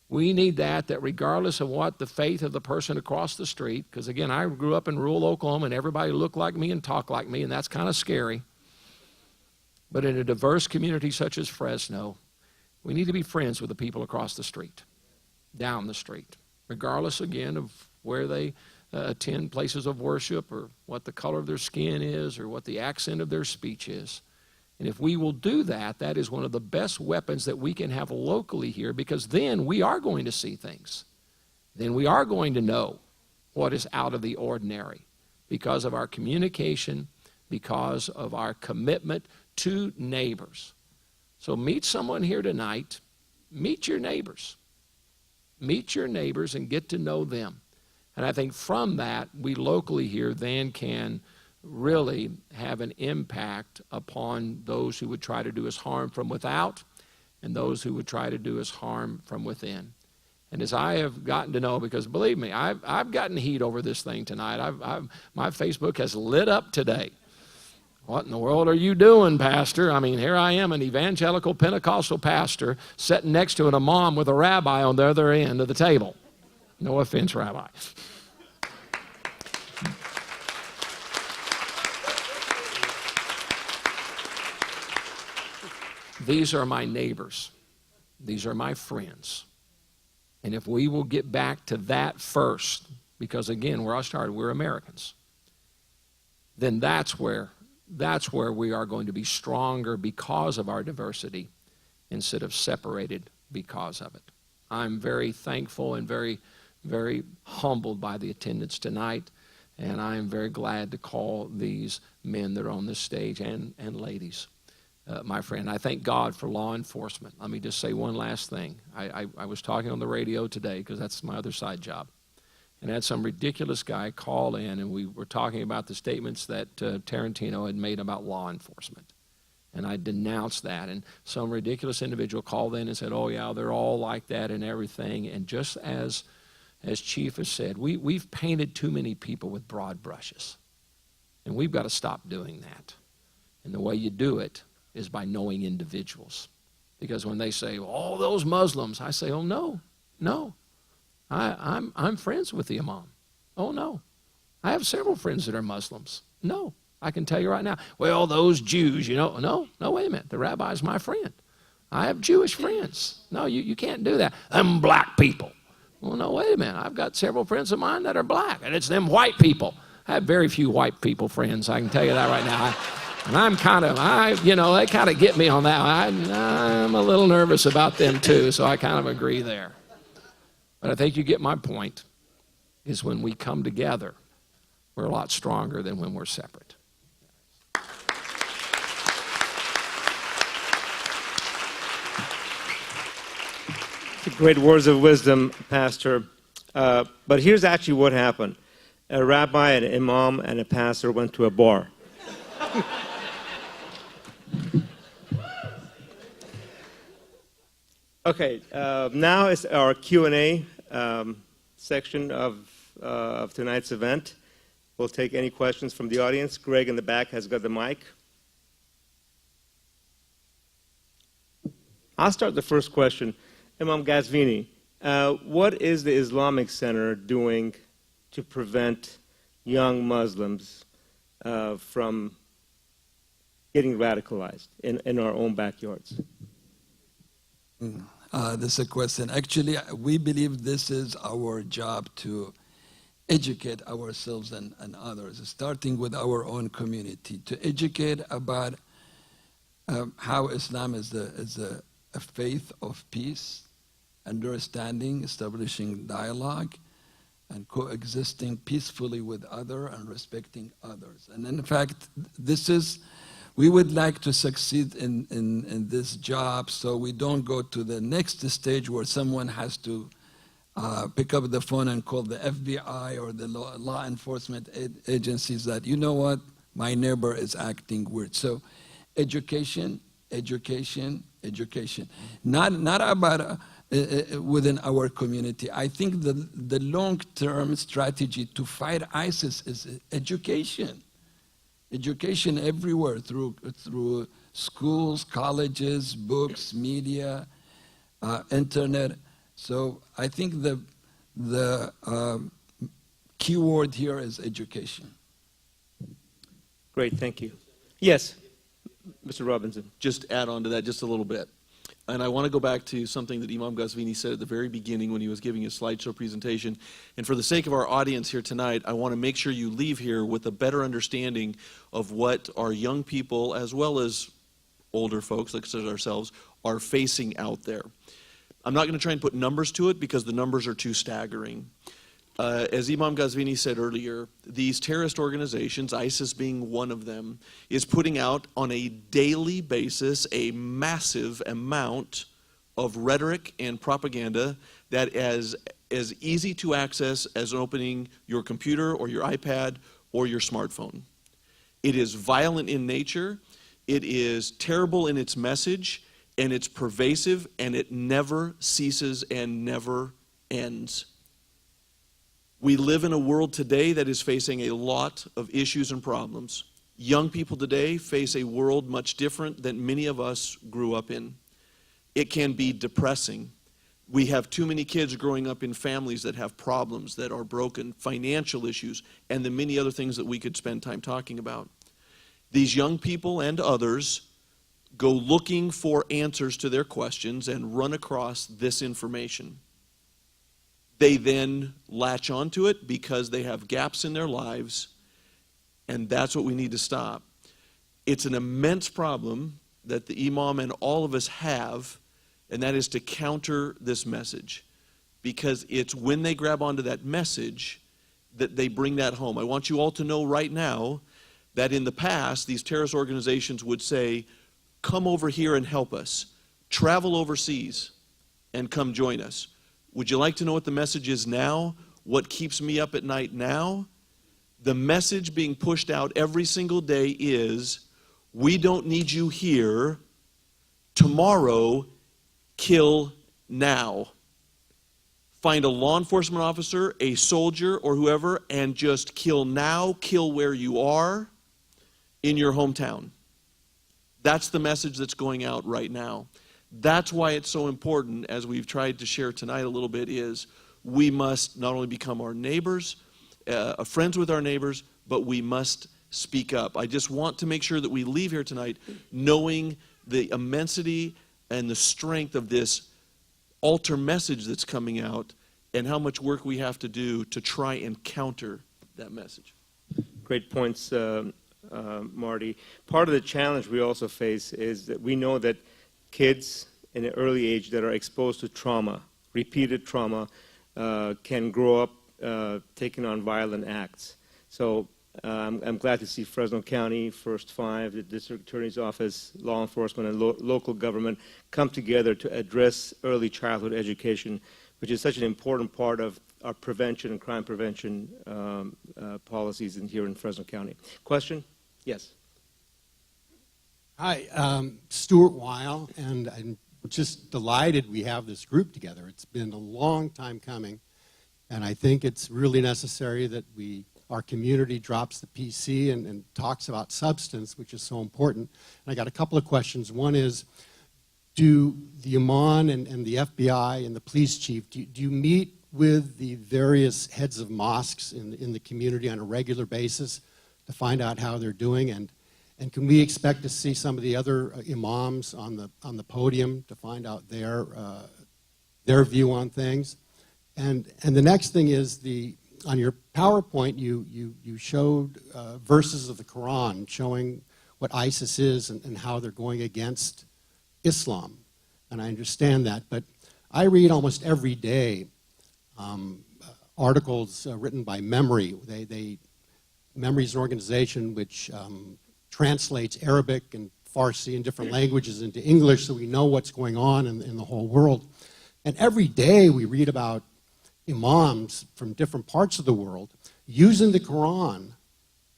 [SPEAKER 1] We need that regardless of what the faith of the person across the street, because again, I grew up in rural Oklahoma and everybody looked like me and talked like me, and that's kind of scary. But in a diverse community such as Fresno, we need to be friends with the people across the street, down the street, regardless again of where they attend places of worship or what the color of their skin is or what the accent of their speech is. And if we will do that, that is one of the best weapons that we can have locally here, because then we are going to see things. Then we are going to know what is out of the ordinary because of our communication, because of our commitment to neighbors. So meet someone here tonight. Meet your neighbors. Meet your neighbors and get to know them. And I think from that, we locally here then can really have an impact upon those who would try to do us harm from without and those who would try to do us harm from within. And as I have gotten to know, because believe me, I've gotten heat over this thing tonight. My Facebook has lit up today. What in the world are you doing, Pastor? I mean, here I am, an evangelical Pentecostal pastor, sitting next to an imam with a rabbi on the other end of the table. No offense, Rabbi. These are my neighbors. These are my friends. And if we will get back to that first, because again, where I started, we're Americans, then that's where we are going to be stronger because of our diversity instead of separated because of it. I'm very thankful and very, very humbled by the attendance tonight, and I am very glad to call these men that are on this stage and ladies. My friend, I thank God for law enforcement. Let me just say one last thing. I was talking on the radio today because that's my other side job. And I had some ridiculous guy call in, and we were talking about the statements that Tarantino had made about law enforcement. And I denounced that. And some ridiculous individual called in and said, oh, yeah, they're all like that and everything. And just as Chief has said, we've painted too many people with broad brushes. And we've got to stop doing that. And the way you do it is by knowing individuals. Because when they say, all those Muslims, I say, oh, no. I'm friends with the imam. Oh, no. I have several friends that are Muslims. No. I can tell you right now, well, those Jews, no, wait a minute. The rabbi's my friend. I have Jewish friends. No, you can't do that. Them black people. Well, no, wait a minute. I've got several friends of mine that are black, and it's them white people. I have very few white people friends, I can tell you that right now. And I'm they kind of get me on that. I'm a little nervous about them too, so I kind of agree there. But I think you get my point, is when we come together, we're a lot stronger than when we're separate.
[SPEAKER 2] Great words of wisdom, Pastor. But here's actually what happened. A rabbi, an imam, and a pastor went to a bar. Okay, now is our Q&A section of tonight's event. We'll take any questions from the audience. Greg in the back has got the mic. I'll start the first question. Imam Ghazvini, what is the Islamic Center doing to prevent young Muslims from getting radicalized in our own backyards?
[SPEAKER 3] This is a question. Actually, we believe this is our job to educate ourselves and others, starting with our own community, to educate about how Islam is a faith of peace, understanding, establishing dialogue, and coexisting peacefully with others and respecting others. And in fact, we would like to succeed in this job, so we don't go to the next stage where someone has to pick up the phone and call the FBI or the law enforcement agencies that, you know what, my neighbor is acting weird. So education. Not about within our community. I think the long-term strategy to fight ISIS is education. Education everywhere, through schools, colleges, books, media, internet. So I think the key word here is education.
[SPEAKER 2] Great, thank you. Yes, Mr. Robinson.
[SPEAKER 6] Just add on to that just a little bit. And I want to go back to something that Imam Ghazvini said at the very beginning when he was giving his slideshow presentation. And for the sake of our audience here tonight, I want to make sure you leave here with a better understanding of what our young people, as well as older folks like ourselves, are facing out there. I'm not going to try and put numbers to it because the numbers are too staggering. As Imam Ghazvini said earlier, these terrorist organizations, ISIS being one of them, is putting out on a daily basis a massive amount of rhetoric and propaganda that is as easy to access as opening your computer or your iPad or your smartphone. It is violent in nature, it is terrible in its message, and it's pervasive, and it never ceases and never ends. We live in a world today that is facing a lot of issues and problems. Young people today face a world much different than many of us grew up in. It can be depressing. We have too many kids growing up in families that have problems, that are broken, financial issues, and the many other things that we could spend time talking about. These young people and others go looking for answers to their questions and run across this information. They then latch onto it because they have gaps in their lives, and that's what we need to stop. It's an immense problem that the imam and all of us have, and that is to counter this message, because it's when they grab onto that message that they bring that home. I want you all to know right now that in the past, these terrorist organizations would say, come over here and help us. Travel overseas and come join us. Would you like to know what the message is now? What keeps me up at night now? The message being pushed out every single day is, We don't need you here. Tomorrow, kill now. Find a law enforcement officer, a soldier, or whoever, and just kill now, kill where you are in your hometown. That's the message that's going out right now. That's why it's so important, as we've tried to share tonight a little bit, is we must not only become our neighbors, friends with our neighbors, but we must speak up. I just want to make sure that we leave here tonight knowing the immensity and the strength of this altar message that's coming out and how much work we have to do to try and counter that message.
[SPEAKER 2] Great points, Marty. Part of the challenge we also face is that we know that kids in an early age that are exposed to trauma, repeated trauma, can grow up taking on violent acts. So I'm glad to see Fresno County, First Five, the District Attorney's Office, law enforcement, and local government come together to address early childhood education, which is such an important part of our prevention and crime prevention policies here in Fresno County. Question? Yes.
[SPEAKER 9] Hi, Stuart Weil, and I'm just delighted we have this group together. It's been a long time coming, and I think it's really necessary that our community drops the PC and talks about substance, which is so important. And I got a couple of questions. One is, do the Imam and the FBI and the police chief, do you meet with the various heads of mosques in the community on a regular basis to find out how they're doing? And can we expect to see some of the other imams on the podium to find out their view on things? And the next thing is, on your PowerPoint you showed verses of the Quran showing what ISIS is and how they're going against Islam, and I understand that. But I read almost every day articles written by Memory. Memory is an organization which translates Arabic and Farsi and different languages into English, so we know what's going on in the whole world. And every day we read about imams from different parts of the world using the Quran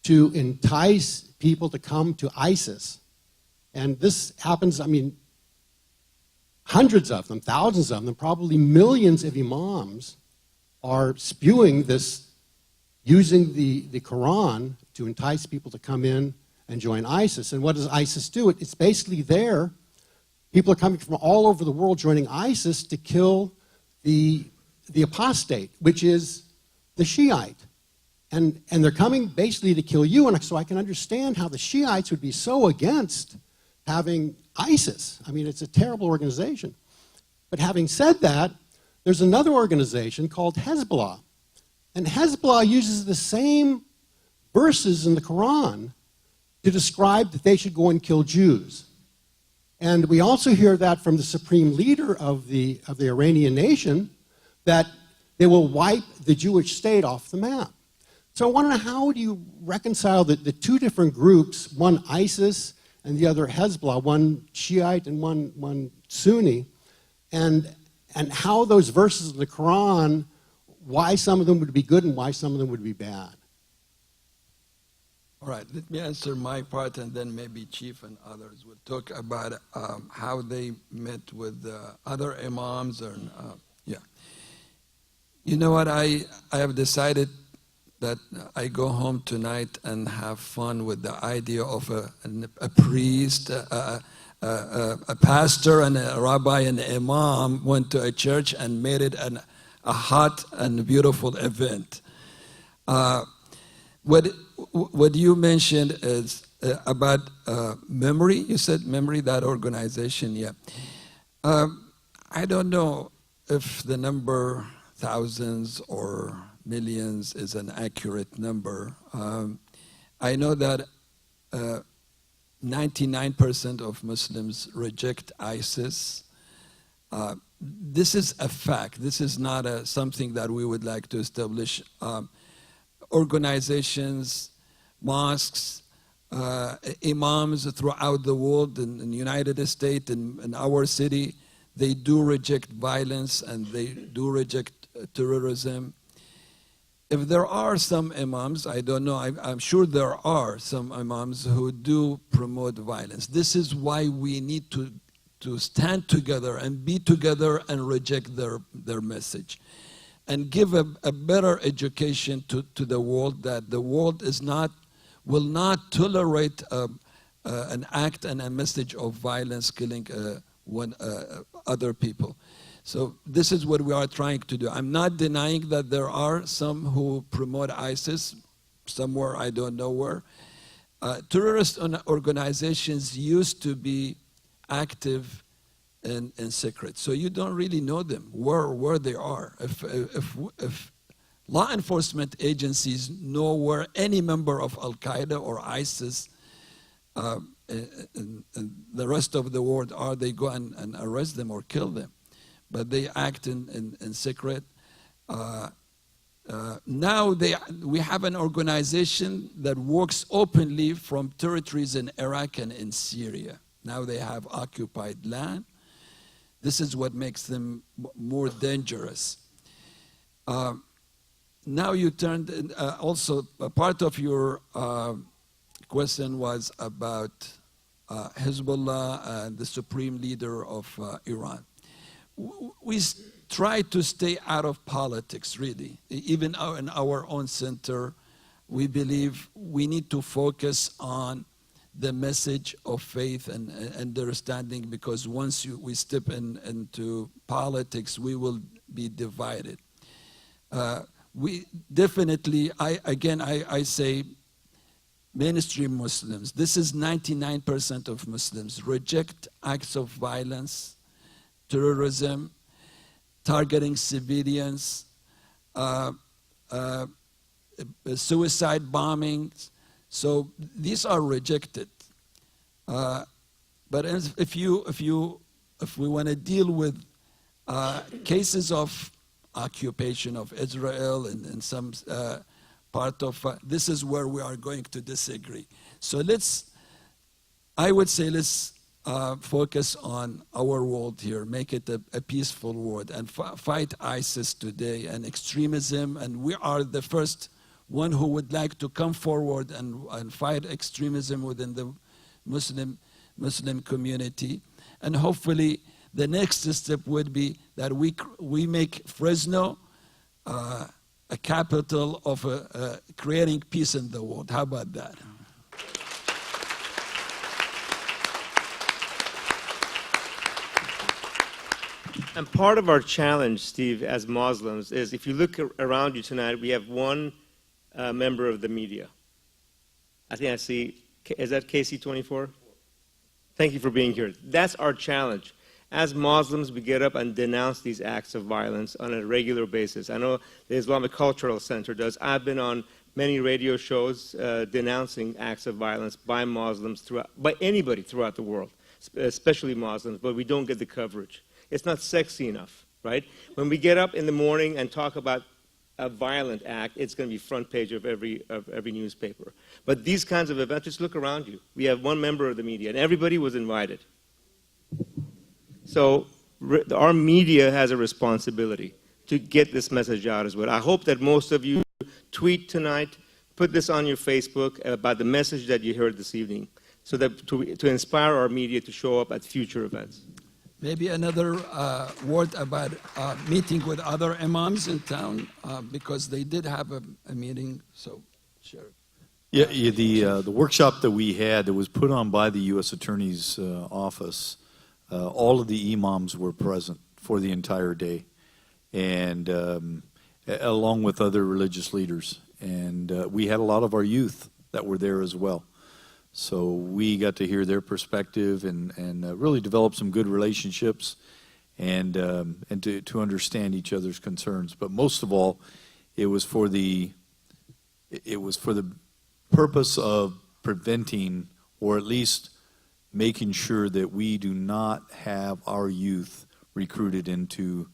[SPEAKER 9] to entice people to come to ISIS. And this happens, I mean, hundreds of them, thousands of them, probably millions of imams are spewing this, using the Quran to entice people to come in and join ISIS. And what does ISIS do? It's basically there. People are coming from all over the world joining ISIS to kill the apostate, which is the Shiite. And they're coming basically to kill you. And so I can understand how the Shiites would be so against having ISIS. I mean, it's a terrible organization. But having said that, there's another organization called Hezbollah. And Hezbollah uses the same verses in the Quran to describe that they should go and kill Jews. And we also hear that from the supreme leader of the Iranian nation, that they will wipe the Jewish state off the map. So I want to know, how do you reconcile the two different groups, one ISIS and the other Hezbollah, one Shiite and one Sunni, and how those verses in the Quran, why some of them would be good and why some of them would be bad?
[SPEAKER 3] All right, let me answer my part, and then maybe Chief and others will talk about how they met with other imams. Yeah. You know what, I have decided that I go home tonight and have fun with the idea of a priest, a pastor and a rabbi and an imam went to a church and made it a hot and beautiful event. What you mentioned is about Memory. You said Memory, that organization, yeah. I don't know if the number thousands or millions is an accurate number. I know that 99% of Muslims reject ISIS. This is a fact. This is not something that we would like to establish. Organizations, mosques, imams throughout the world, in the United States, in our city, they do reject violence and they do reject terrorism. if there are some imams, I don't know, I'm sure there are some imams who do promote violence. This is why we need to stand together and be together and reject their message. And give a better education to the world, that the world will not tolerate an act and a message of violence, killing other people. So this is what we are trying to do. I'm not denying that there are some who promote ISIS, somewhere, I don't know where. Terrorist organizations used to be active in secret, so you don't really know them, where they are. If law enforcement agencies know where any member of Al-Qaeda or ISIS and the rest of the world are, they go and arrest them or kill them. But they act in secret. Now we have an organization that works openly from territories in Iraq and in Syria. Now they have occupied land. This is what makes them more dangerous. Now you turned, also a part of your question was about Hezbollah and the supreme leader of Iran. We try to stay out of politics, really. Even in our own center, we believe we need to focus on the message of faith and understanding, because once we step into politics, we will be divided. We definitely, I say, mainstream Muslims, this is 99% of Muslims, reject acts of violence, terrorism, targeting civilians, suicide bombings. So these are rejected. But if we want to deal with cases of occupation of Israel and some part of, this is where we are going to disagree. So I would say let's focus on our world here, make it a peaceful world, and fight ISIS today and extremism. And we are the first one who would like to come forward and fight extremism within the Muslim community. And hopefully the next step would be that we make Fresno a capital of creating peace in the world. How about that?
[SPEAKER 2] And part of our challenge, Steve, as Muslims, is if you look around you tonight, we have one member of the media. I think I see, is that KC24? Thank you for being here. That's our challenge. As Muslims, we get up and denounce these acts of violence on a regular basis. I know the Islamic Cultural Center does. I've been on many radio shows denouncing acts of violence by Muslims, by anybody throughout the world, especially Muslims, but we don't get the coverage. It's not sexy enough, right? When we get up in the morning and talk about a violent act, it's going to be front page of every newspaper. But these kinds of events, just look around you. We have one member of the media, and everybody was invited. So our media has a responsibility to get this message out as well. I hope that most of you tweet tonight, put this on your Facebook about the message that you heard this evening, so that to inspire our media to show up at future events.
[SPEAKER 3] Maybe another word about meeting with other imams in town, because they did have a meeting, so sure.
[SPEAKER 8] Yeah, the workshop that we had that was put on by the U.S. Attorney's Office, all of the imams were present for the entire day, and along with other religious leaders. And we had a lot of our youth that were there as well. So we got to hear their perspective and really develop some good relationships and to understand each other's concerns. But most of all, it was for the purpose of preventing, or at least making sure that we do not have our youth recruited into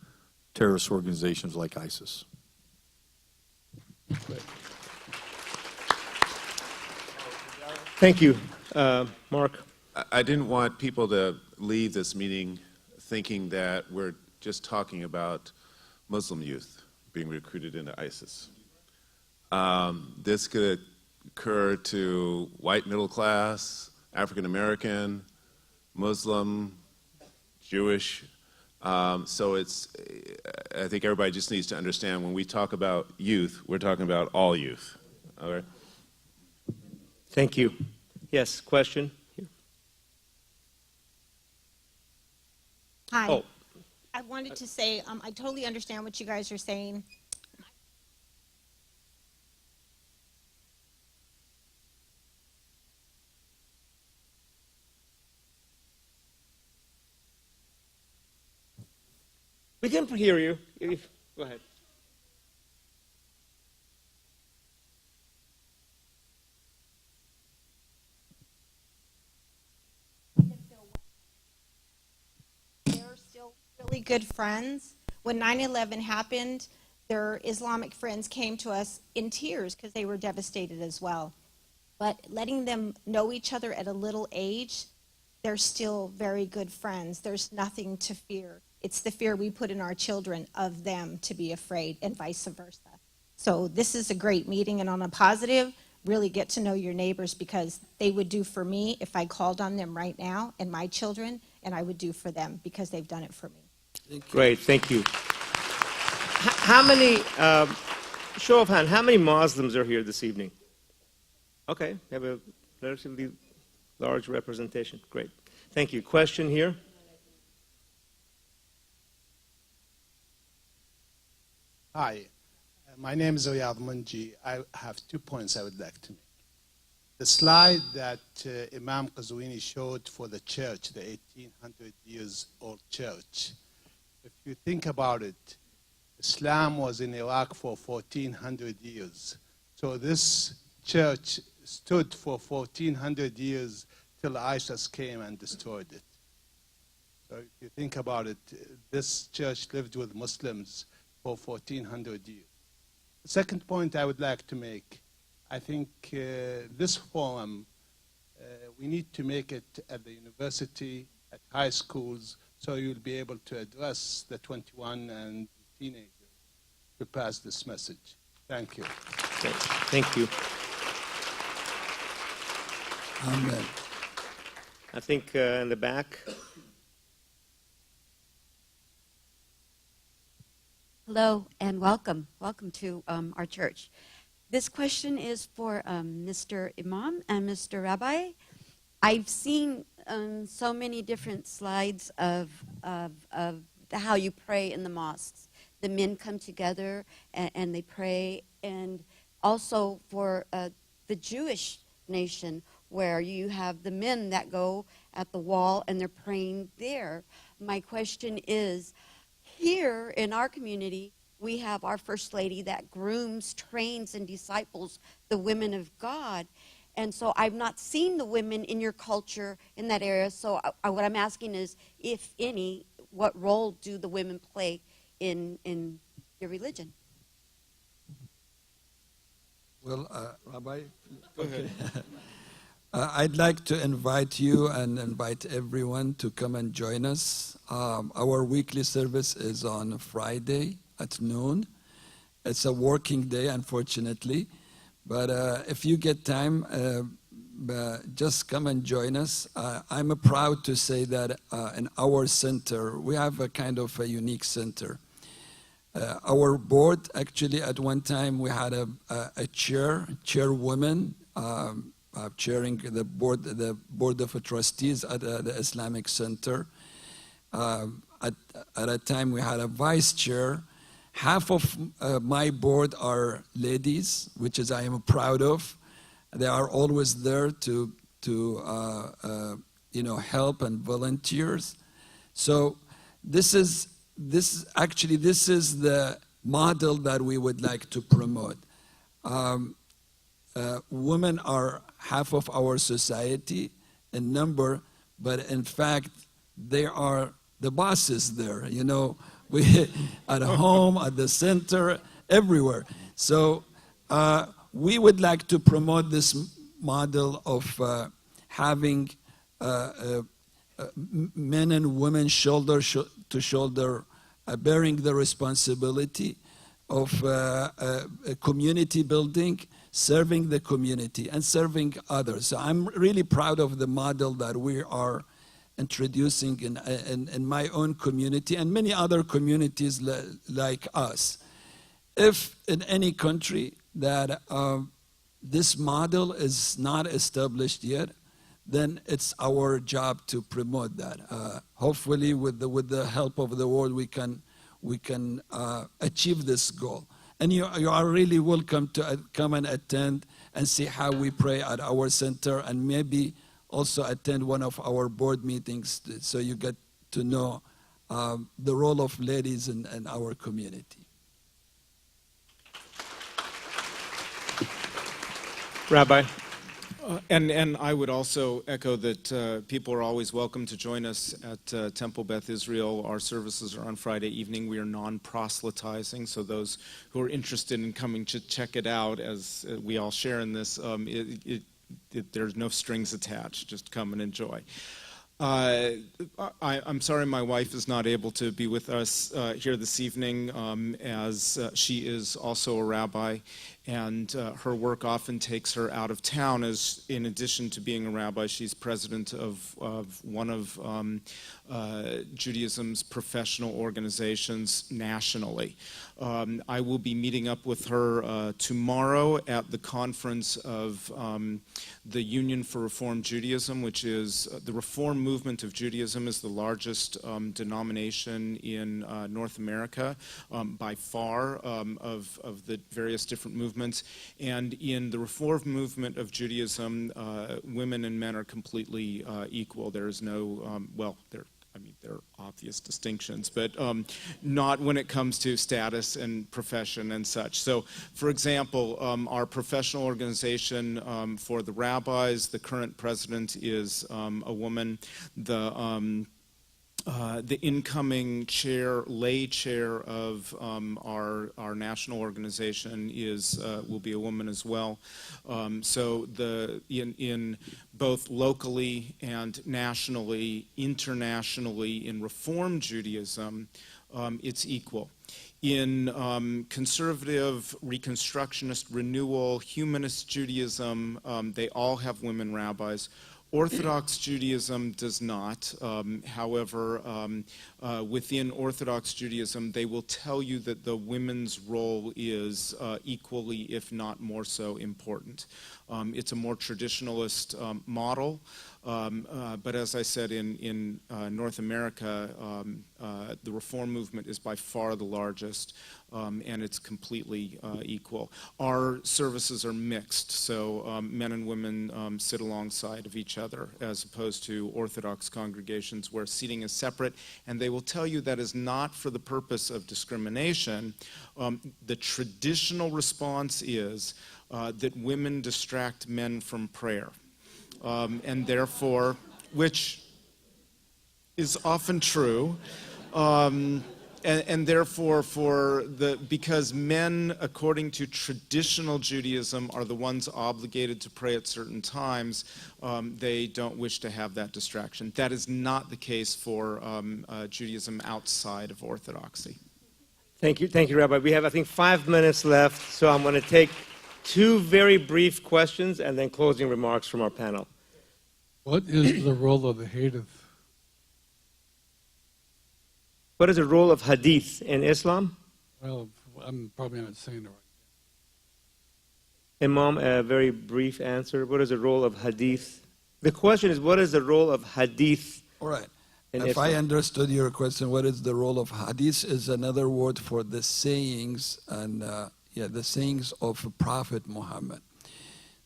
[SPEAKER 8] terrorist organizations like ISIS.
[SPEAKER 2] Thank you. Mark?
[SPEAKER 5] I didn't want people to leave this meeting thinking that we're just talking about Muslim youth being recruited into ISIS. This could occur to white middle class, African American, Muslim, Jewish. So I think everybody just needs to understand when we talk about youth, we're talking about all youth. All right?
[SPEAKER 2] Thank you. Yes, question?
[SPEAKER 10] Hi.
[SPEAKER 2] Oh.
[SPEAKER 10] I wanted to say, I totally understand what you guys are saying.
[SPEAKER 2] We can hear you. Go ahead.
[SPEAKER 10] They're still really good friends. When 9/11 happened, their Islamic friends came to us in tears because they were devastated as well. But letting them know each other at a little age, they're still very good friends. There's nothing to fear. It's the fear we put in our children of them to be afraid, and vice versa. So this is a great meeting, and on a positive, really get to know your neighbors, because they would do for me if I called on them right now, and my children, and I would do for them because they've done it for me.
[SPEAKER 2] Great, thank you. How many, show of hand, how many Muslims are here this evening? Okay, we have a relatively large representation. Great. Thank you. Question here?
[SPEAKER 11] Hi, my name is Riyad Munji. I have 2 points I would like to make. The slide that Imam Qazwini showed for the church, the 1800 years old church, if you think about it, Islam was in Iraq for 1400 years. So this church stood for 1400 years till ISIS came and destroyed it. So if you think about it, this church lived with Muslims for 1400 years. The second point I would like to make, I think this forum, we need to make it at the university, at high schools, so you'll be able to address the 21 and teenagers to pass this message. Thank you.
[SPEAKER 2] Okay. Thank you.
[SPEAKER 3] Amen.
[SPEAKER 2] I think in the back.
[SPEAKER 12] Hello and welcome. Welcome to our church. This question is for Mr. Imam and Mr. Rabbi. I've seen so many different slides of how you pray in the mosques. The men come together and they pray, and also for the Jewish nation, where you have the men that go at the wall and they're praying there. My question is, here in our community, we have our First Lady that grooms, trains, and disciples the women of God. And so I've not seen the women in your culture in that area. So what I'm asking is, if any, what role do the women play in your religion?
[SPEAKER 3] Well, Rabbi,
[SPEAKER 2] Go ahead.
[SPEAKER 3] I'd like to invite you and invite everyone to come and join us. Our weekly service is on Friday at noon. It's a working day, unfortunately, but if you get time, just come and join us. I'm proud to say that in our center, we have a kind of a unique center. Our board, actually, at one time, we had a chairwoman, chairing the board of trustees at the Islamic Center. At a time, we had a vice chair. Half of my board are ladies, which is I am proud of. They are always there to help and volunteers. So this is the model that we would like to promote. Women are half of our society in number, but in fact, they are the bosses there. We at home, at the center, everywhere. So we would like to promote this model of having men and women shoulder to shoulder, bearing the responsibility. of community building, serving the community, and serving others. So I'm really proud of the model that we are introducing in my own community and many other communities like us. If in any country that this model is not established yet, then it's our job to promote that. Hopefully, with the help of the world, we can achieve this goal. And you are really welcome to come and attend and see how we pray at our center, and maybe also attend one of our board meetings so you get to know the role of ladies in our community.
[SPEAKER 2] Rabbi.
[SPEAKER 4] And I would also echo that people are always welcome to join us at Temple Beth Israel. Our services are on Friday evening. We are non-proselytizing, so those who are interested in coming to check it out, as we all share in this, there's no strings attached. Just come and enjoy. I'm sorry my wife is not able to be with us here this evening, as she is also a rabbi, and her work often takes her out of town, as in addition to being a rabbi, she's president of one of Judaism's professional organizations nationally. I will be meeting up with her tomorrow at the conference of the Union for Reform Judaism, which is the Reform movement of Judaism is the largest denomination in North America by far of the various different movements. And in the Reform movement of Judaism, women and men are completely equal. There is no, there are obvious distinctions, but not when it comes to status and profession and such. So, for example, our professional organization for the rabbis, the current president is a woman. The incoming chair, lay chair of our national organization will be a woman as well. So in both locally and nationally, internationally, in Reform Judaism, it's equal. In conservative, Reconstructionist, renewal, humanist Judaism, they all have women rabbis. Orthodox Judaism does not. However, within Orthodox Judaism, they will tell you that the women's role is equally, if not more so, important. It's a more traditionalist model. But as I said, in North America, the Reform movement is by far the largest, and it's completely equal. Our services are mixed, so men and women sit alongside of each other, as opposed to Orthodox congregations where seating is separate, and they will tell you that is not for the purpose of discrimination. The traditional response is that women distract men from prayer. And therefore, which is often true, and therefore because men, according to traditional Judaism, are the ones obligated to pray at certain times, they don't wish to have that distraction. That is not the case for Judaism outside of Orthodoxy.
[SPEAKER 2] Thank you, Rabbi. We have, I think, 5 minutes left, so I'm going to take 2 very brief questions and then closing remarks from our panel.
[SPEAKER 13] What is the role of the hadith?
[SPEAKER 2] What is the role of hadith in Islam?
[SPEAKER 13] Well, I'm probably not saying it right.
[SPEAKER 2] Imam, a very brief answer. What is the role of hadith? The question is, what is the role of hadith?
[SPEAKER 3] All right.
[SPEAKER 2] In
[SPEAKER 3] If
[SPEAKER 2] Islam?
[SPEAKER 3] I understood your question, what is the role of hadith is another word for the sayings and the sayings of Prophet Muhammad.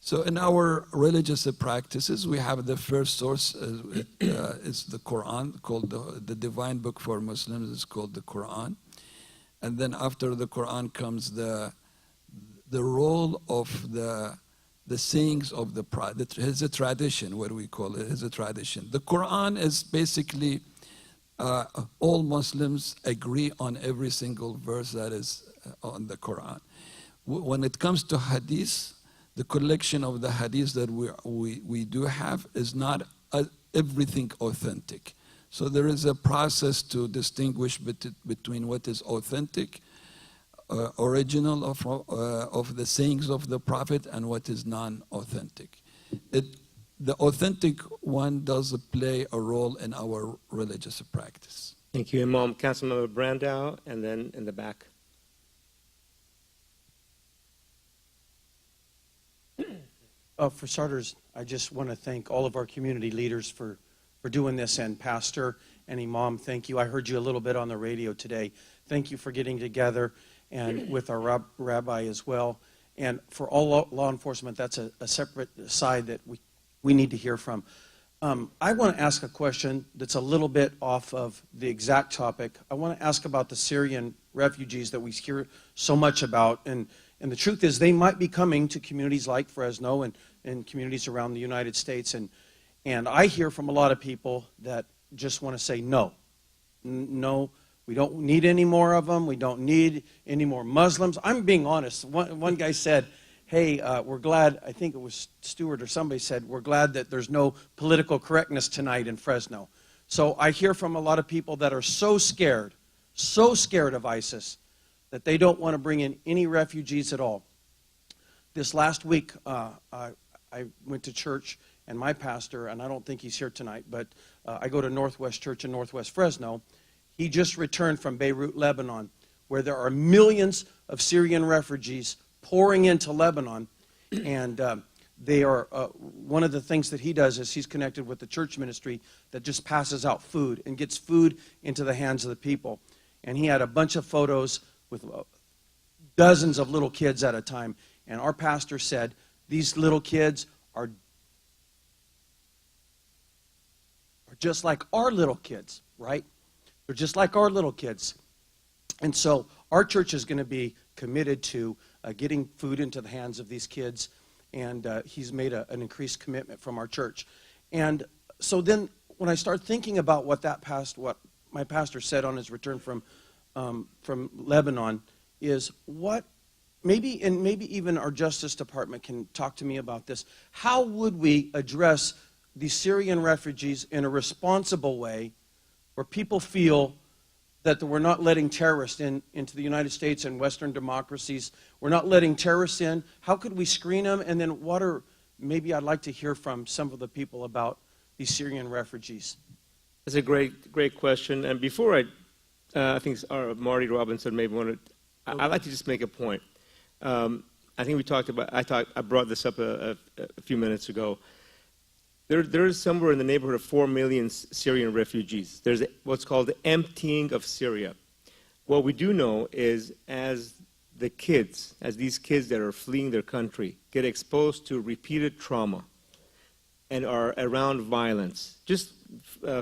[SPEAKER 3] So in our religious practices, we have the first source is the Quran, called the divine book for Muslims is called the Quran. And then after the Quran comes the role of the sayings of the Prophet. It's a tradition, what we call it, is a tradition. The Quran is basically all Muslims agree on every single verse that is on the Quran. When it comes to hadith, the collection of the hadiths that we do have is not everything authentic. So there is a process to distinguish between what is authentic original of the sayings of the Prophet and what is non-authentic. The authentic one does play a role in our religious practice.
[SPEAKER 2] Thank you, Imam. Councilmember Brandow, and then in the back.
[SPEAKER 14] For starters, I just want to thank all of our community leaders for doing this, and Pastor and Imam, thank you. I heard you a little bit on the radio today. Thank you for getting together and with our rabbi as well. And for all law enforcement, that's a separate side that we need to hear from. I want to ask a question that's a little bit off of the exact topic. I want to ask about the Syrian refugees that we hear so much about. And the truth is they might be coming to communities like Fresno and communities around the United States. And I hear from a lot of people that just want to say no. No, we don't need any more of them. We don't need any more Muslims. I'm being honest. One guy said, hey, we're glad, I think it was Stewart or somebody said, we're glad that there's no political correctness tonight in Fresno. So I hear from a lot of people that are so scared of ISIS, that they don't want to bring in any refugees at all. This last week, I went to church, and my pastor, and I don't think he's here tonight, but I go to Northwest Church in Northwest Fresno. He just returned from Beirut, Lebanon, where there are millions of Syrian refugees pouring into Lebanon, and they are, one of the things that he does is he's connected with the church ministry that just passes out food and gets food into the hands of the people. And he had a bunch of photos with dozens of little kids at a time. And our pastor said, these little kids are just like our little kids, right? They're just like our little kids. And so our church is going to be committed to getting food into the hands of these kids, and he's made an increased commitment from our church. And so then when I start thinking about what my pastor said on his return from Lebanon is maybe even our Justice Department can talk to me about this. How would we address these Syrian refugees in a responsible way where people feel that we're not letting terrorists into the United States and Western democracies? We're not letting terrorists in. How could we screen them? And then maybe I'd like to hear from some of the people about these Syrian refugees.
[SPEAKER 2] That's a great question. And before I think Marty Robinson maybe wanted, I'd like to just make a point. I think we talked about, I brought this up a few minutes ago. There is somewhere in the neighborhood of 4 million Syrian refugees. There's what's called the emptying of Syria. What we do know is as these kids that are fleeing their country get exposed to repeated trauma and are around violence, just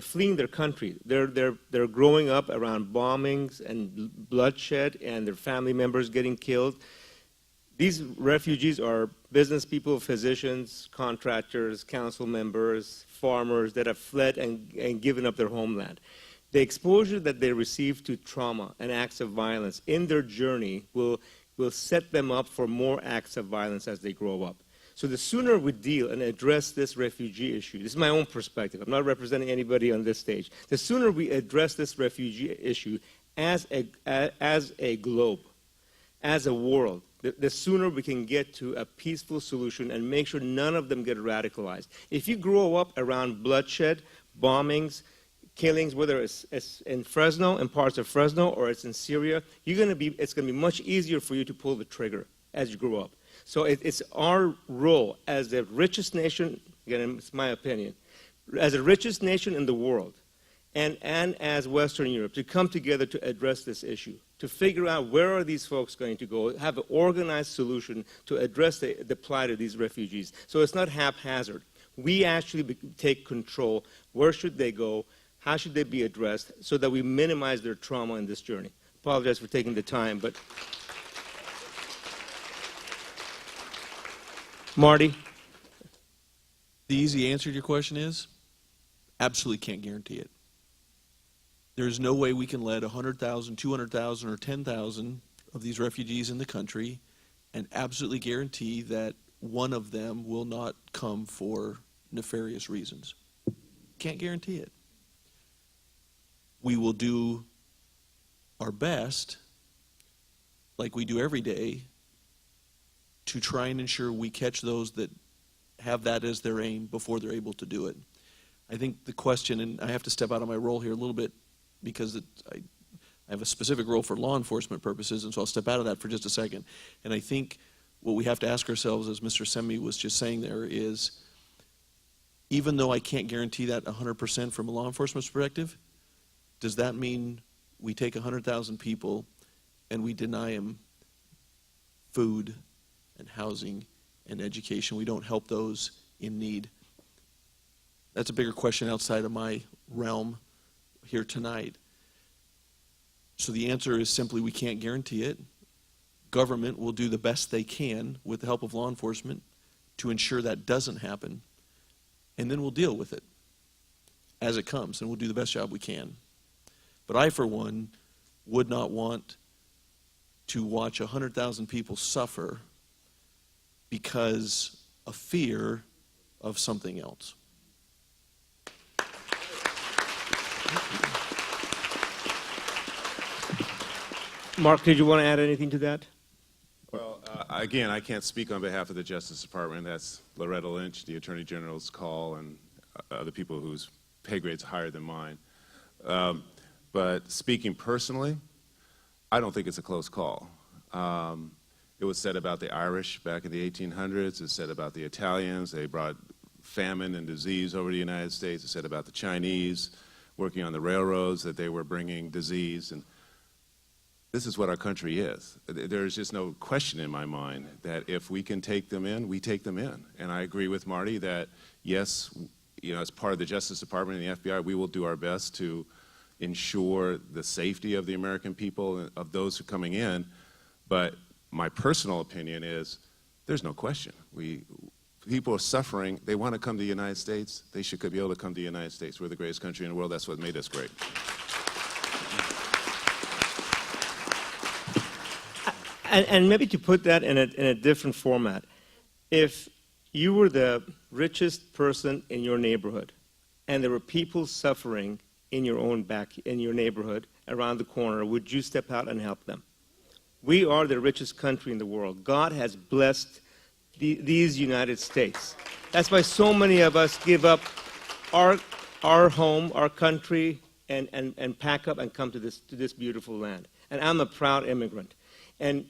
[SPEAKER 2] fleeing their country, they're growing up around bombings and bloodshed and their family members getting killed. These refugees are business people, physicians, contractors, council members, farmers that have fled and given up their homeland. The exposure that they receive to trauma and acts of violence in their journey will set them up for more acts of violence as they grow up. So the sooner we deal and address this refugee issue, this is my own perspective, I'm not representing anybody on this stage, the sooner we address this refugee issue as a globe, as a world, the sooner we can get to a peaceful solution and make sure none of them get radicalized. If you grow up around bloodshed, bombings, killings, whether it's in Fresno, in parts of Fresno, or it's in Syria, it's going to be much easier for you to pull the trigger as you grow up. So it's our role as the richest nation, again, it's my opinion, as the richest nation in the world, and as Western Europe, to come together to address this issue, to figure out where are these folks going to go, have an organized solution to address the plight of these refugees. So it's not haphazard. We actually take control. Where should they go? How should they be addressed so that we minimize their trauma in this journey? Apologize for taking the time, but Marty?
[SPEAKER 6] The easy answer to your question is absolutely can't guarantee it. There's no way we can let 100,000, 200,000, or 10,000 of these refugees in the country and absolutely guarantee that one of them will not come for nefarious reasons. Can't guarantee it. We will do our best like we do every day, to try and ensure we catch those that have that as their aim before they're able to do it. I think the question, and I have to step out of my role here a little bit because I have a specific role for law enforcement purposes, and so I'll step out of that for just a second. And I think what we have to ask ourselves, as Mr. Semi was just saying there, is even though I can't guarantee that 100% from a law enforcement perspective, does that mean we take 100,000 people and we deny them food and housing and education? We don't help those in need. That's a bigger question outside of my realm here tonight. So the answer is simply we can't guarantee it. Government will do the best they can with the help of law enforcement to ensure that doesn't happen, and then we'll deal with it as it comes, and we'll do the best job we can. But I, for one, would not want to watch 100,000 people suffer because of fear of something else.
[SPEAKER 2] Mark, did you want to add anything to that?
[SPEAKER 5] Well, again, I can't speak on behalf of the Justice Department. That's Loretta Lynch, the Attorney General's call, and other people whose pay grade's higher than mine. But speaking personally, I don't think it's a close call. It was said about the Irish back in the 1800s. It's said about the Italians. They brought famine and disease over to the United States. It's said about the Chinese working on the railroads that they were bringing disease. And this is what our country is. There's just no question in my mind that if we can take them in, we take them in. And I agree with Marty that, yes, as part of the Justice Department and the FBI, we will do our best to ensure the safety of the American people and of those who are coming in. But my personal opinion is there's no question. People are suffering. They want to come to the United States. They should be able to come to the United States. We're the greatest country in the world. That's what made us great.
[SPEAKER 2] And maybe to put that in a different format, if you were the richest person in your neighborhood and there were people suffering in your neighborhood around the corner, would you step out and help them? We are the richest country in the world. God has blessed these United States. That's why so many of us give up our home, our country, and pack up and come to this beautiful land. And I'm a proud immigrant. And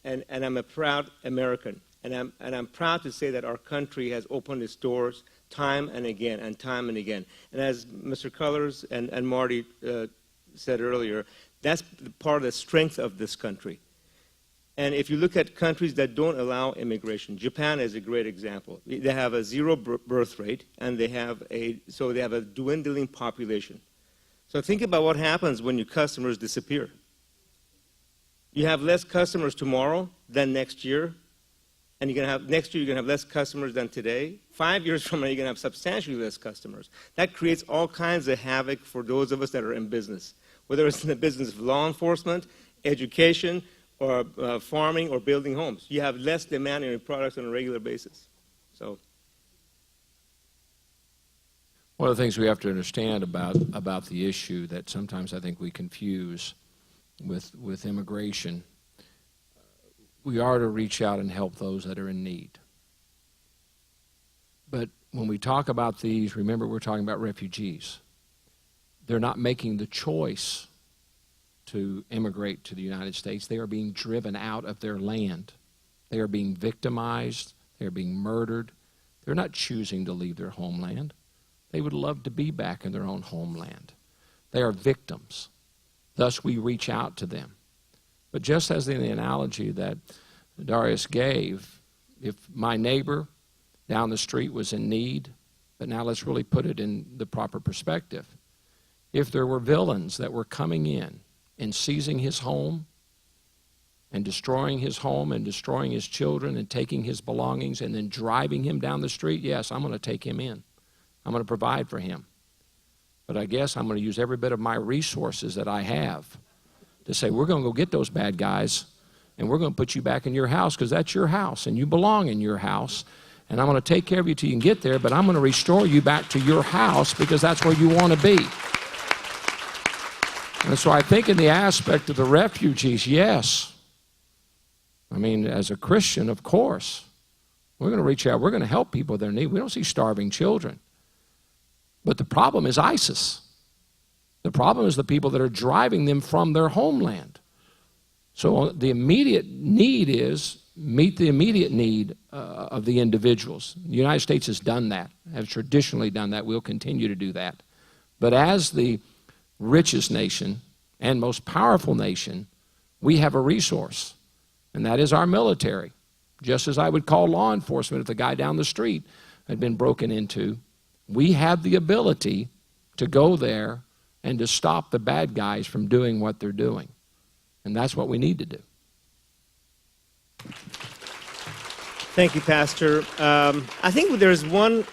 [SPEAKER 2] I'm a proud American, and I'm proud to say that our country has opened its doors time and again and time and again. And as Mr. Cullors and Marty said earlier, that's part of the strength of this country. And if you look at countries that don't allow immigration, Japan is a great example. They have a zero birth rate, and they have a dwindling population. So think about what happens when your customers disappear. You have less customers tomorrow than next year, and next year you're going to have less customers than today. 5 years from now, you're going to have substantially less customers. That creates all kinds of havoc for those of us that are in business, whether it's in the business of law enforcement, education, or farming, or building homes. You have less demand in your products on a regular basis. So,
[SPEAKER 1] one of the things we have to understand about the issue that sometimes I think we confuse with immigration, we are to reach out and help those that are in need. But when we talk about these, remember we're talking about refugees. They're not making the choice to immigrate to the United States. They are being driven out of their land. They are being victimized. They are being murdered. They're not choosing to leave their homeland. They would love to be back in their own homeland. They are victims. Thus, we reach out to them. But just as in the analogy that Darius gave, if my neighbor down the street was in need, but now let's really put it in the proper perspective. If there were villains that were coming in and seizing his home and destroying his home and destroying his children and taking his belongings and then driving him down the street, yes, I'm going to take him in. I'm going to provide for him. But I guess I'm going to use every bit of my resources that I have to say, we're going to go get those bad guys, and we're going to put you back in your house because that's your house, and you belong in your house. And I'm going to take care of you till you can get there, but I'm going to restore you back to your house because that's where you want to be. And so I think in the aspect of the refugees, yes, I mean, as a Christian, of course, we're going to reach out. We're going to help people with their need. We don't see starving children. But the problem is ISIS. The problem is the people that are driving them from their homeland. So the immediate need is meet the immediate need of the individuals. The United States has done that, has traditionally done that. We'll continue to do that. But as the richest nation and most powerful nation, we have a resource, and that is our military. Just as I would call law enforcement if the guy down the street had been broken into, we have the ability to go there and to stop the bad guys from doing what they're doing. And that's what we need to do.
[SPEAKER 2] Thank you, Pastor. I think there's one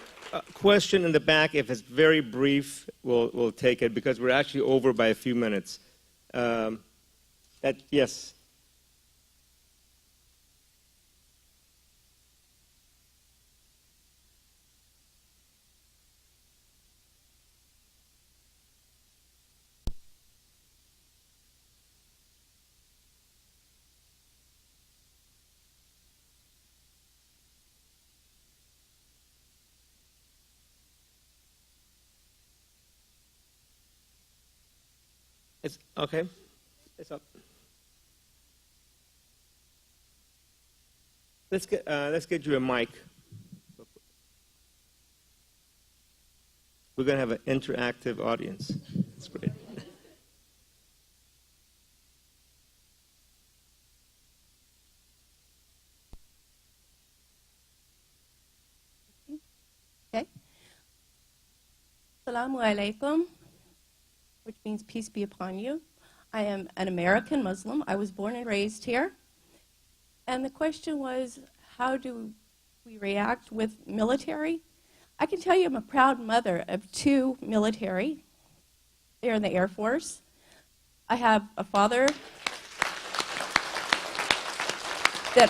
[SPEAKER 2] question in the back. If it's very brief, we'll take it because we're actually over by a few minutes. Yes. It's okay. It's up. Let's get you a mic. We're going to have an interactive audience. That's great.
[SPEAKER 15] Okay. Assalamu alaikum, which means peace be upon you. I am an American Muslim. I was born and raised here. And the question was, how do we react with military? I can tell you I'm a proud mother of 2 military. They're in the Air Force. I have a father that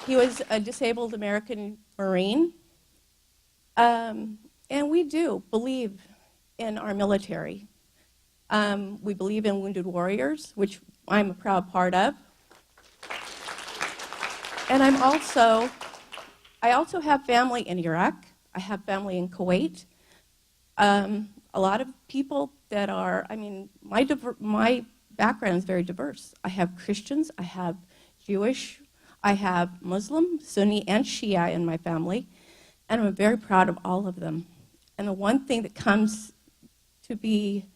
[SPEAKER 15] he was a disabled American Marine. And we do believe in our military. We believe in wounded warriors, which I'm a proud part of. And I also have family in Iraq. I have family in Kuwait. A lot of people that are, my background is very diverse. I have Christians, I have Jewish, I have Muslim, Sunni, and Shia in my family, and I'm very proud of all of them. And the one thing that comes to be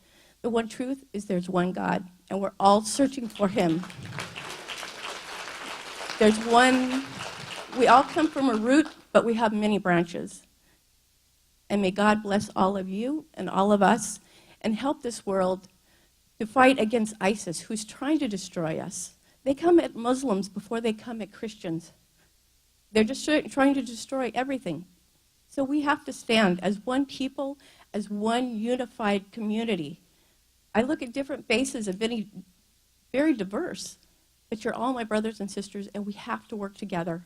[SPEAKER 15] the one truth is there's one God, and we're all searching for Him. There's one, we all come from a root, but we have many branches. And may God bless all of you and all of us and help this world to fight against ISIS, who's trying to destroy us. They come at Muslims before they come at Christians. They're just trying to destroy everything. So we have to stand as one people, as one unified community. I look at different faces of very diverse, but you're all my brothers and sisters, and we have to work together.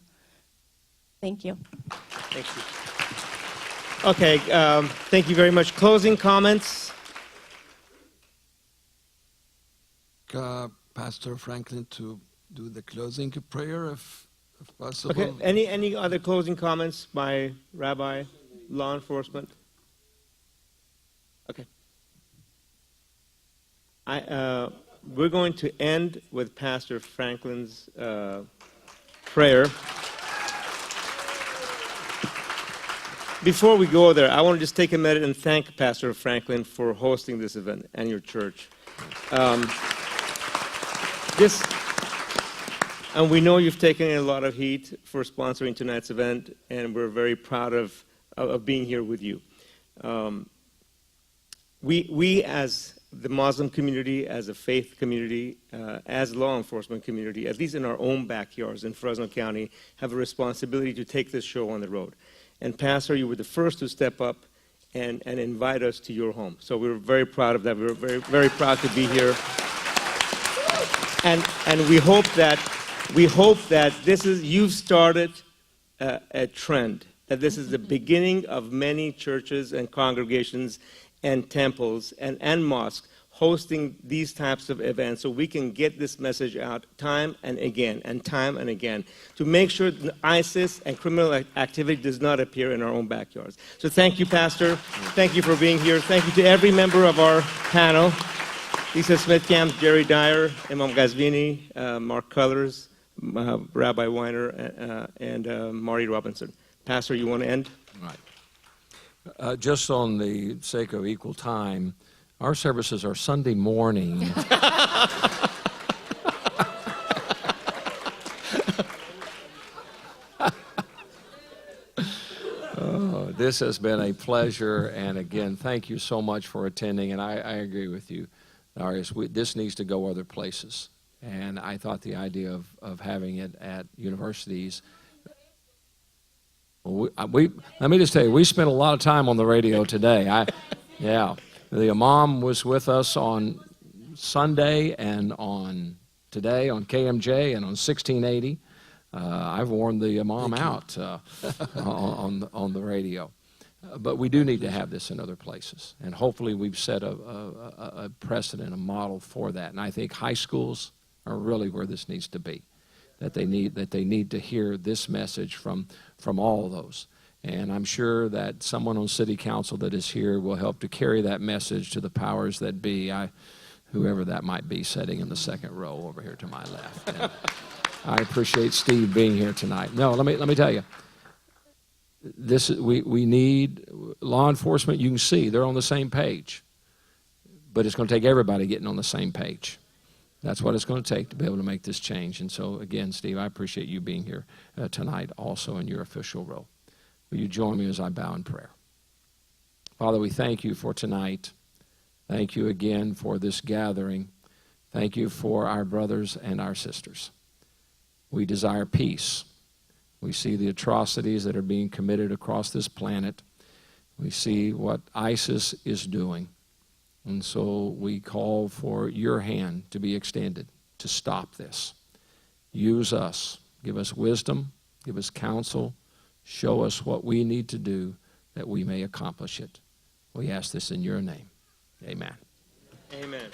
[SPEAKER 15] Thank you.
[SPEAKER 2] Thank you. Okay, thank you very much. Closing comments?
[SPEAKER 3] Pastor Franklin to do the closing prayer if possible.
[SPEAKER 2] Okay, any other closing comments by Rabbi, law enforcement? Okay. We're going to end with Pastor Franklin's prayer. Before we go there, I want to just take a minute and thank Pastor Franklin for hosting this event and your church. And we know you've taken a lot of heat for sponsoring tonight's event, and we're very proud of being here with you. We as the Muslim community, as a faith community, as law enforcement community, at least in our own backyards in Fresno County, have a responsibility to take this show on the road. And Pastor, you were the first to step up and invite us to your home. So we were very proud of that. We were very, very proud to be here. And we hope that you've started a trend, that this is the beginning of many churches and congregations and temples and mosques hosting these types of events so we can get this message out time and again to make sure that ISIS and criminal activity does not appear in our own backyards. So thank you, Pastor. Thank you for being here. Thank you to every member of our panel. Lisa Smith-Camp, Jerry Dyer, Imam Ghazvini, Mark Cullors, Rabbi Weiner, and Marty Robinson. Pastor, you want to end?
[SPEAKER 1] Right. Just on the sake of equal time, our services are Sunday morning. Oh, this has been a pleasure, and again, thank you so much for attending, and I agree with you, Darius. This needs to go other places, and I thought the idea of having it at universities. Let me just tell you, we spent a lot of time on the radio today. Yeah. The Imam was with us on Sunday and on today on KMJ and on 1680. I've worn the Imam out on the radio. But we do need to have this in other places. And hopefully we've set a precedent, a model for that. And I think high schools are really where this needs to be, that they need to hear this message from all of those. And I'm sure that someone on city council that is here will help to carry that message to the powers that be, whoever that might be, sitting in the second row over here to my left. And I appreciate Steve being here tonight. No, let me tell you, we need law enforcement. You can see they're on the same page, but it's going to take everybody getting on the same page. That's what it's going to take to be able to make this change. And so, again, Steve, I appreciate you being here tonight also in your official role. Will you join me as I bow in prayer? Father, we thank you for tonight. Thank you again for this gathering. Thank you for our brothers and our sisters. We desire peace. We see the atrocities that are being committed across this planet. We see what ISIS is doing. And so we call for your hand to be extended to stop this. Use us. Give us wisdom. Give us counsel. Show us what we need to do that we may accomplish it. We ask this in your name. Amen.
[SPEAKER 2] Amen.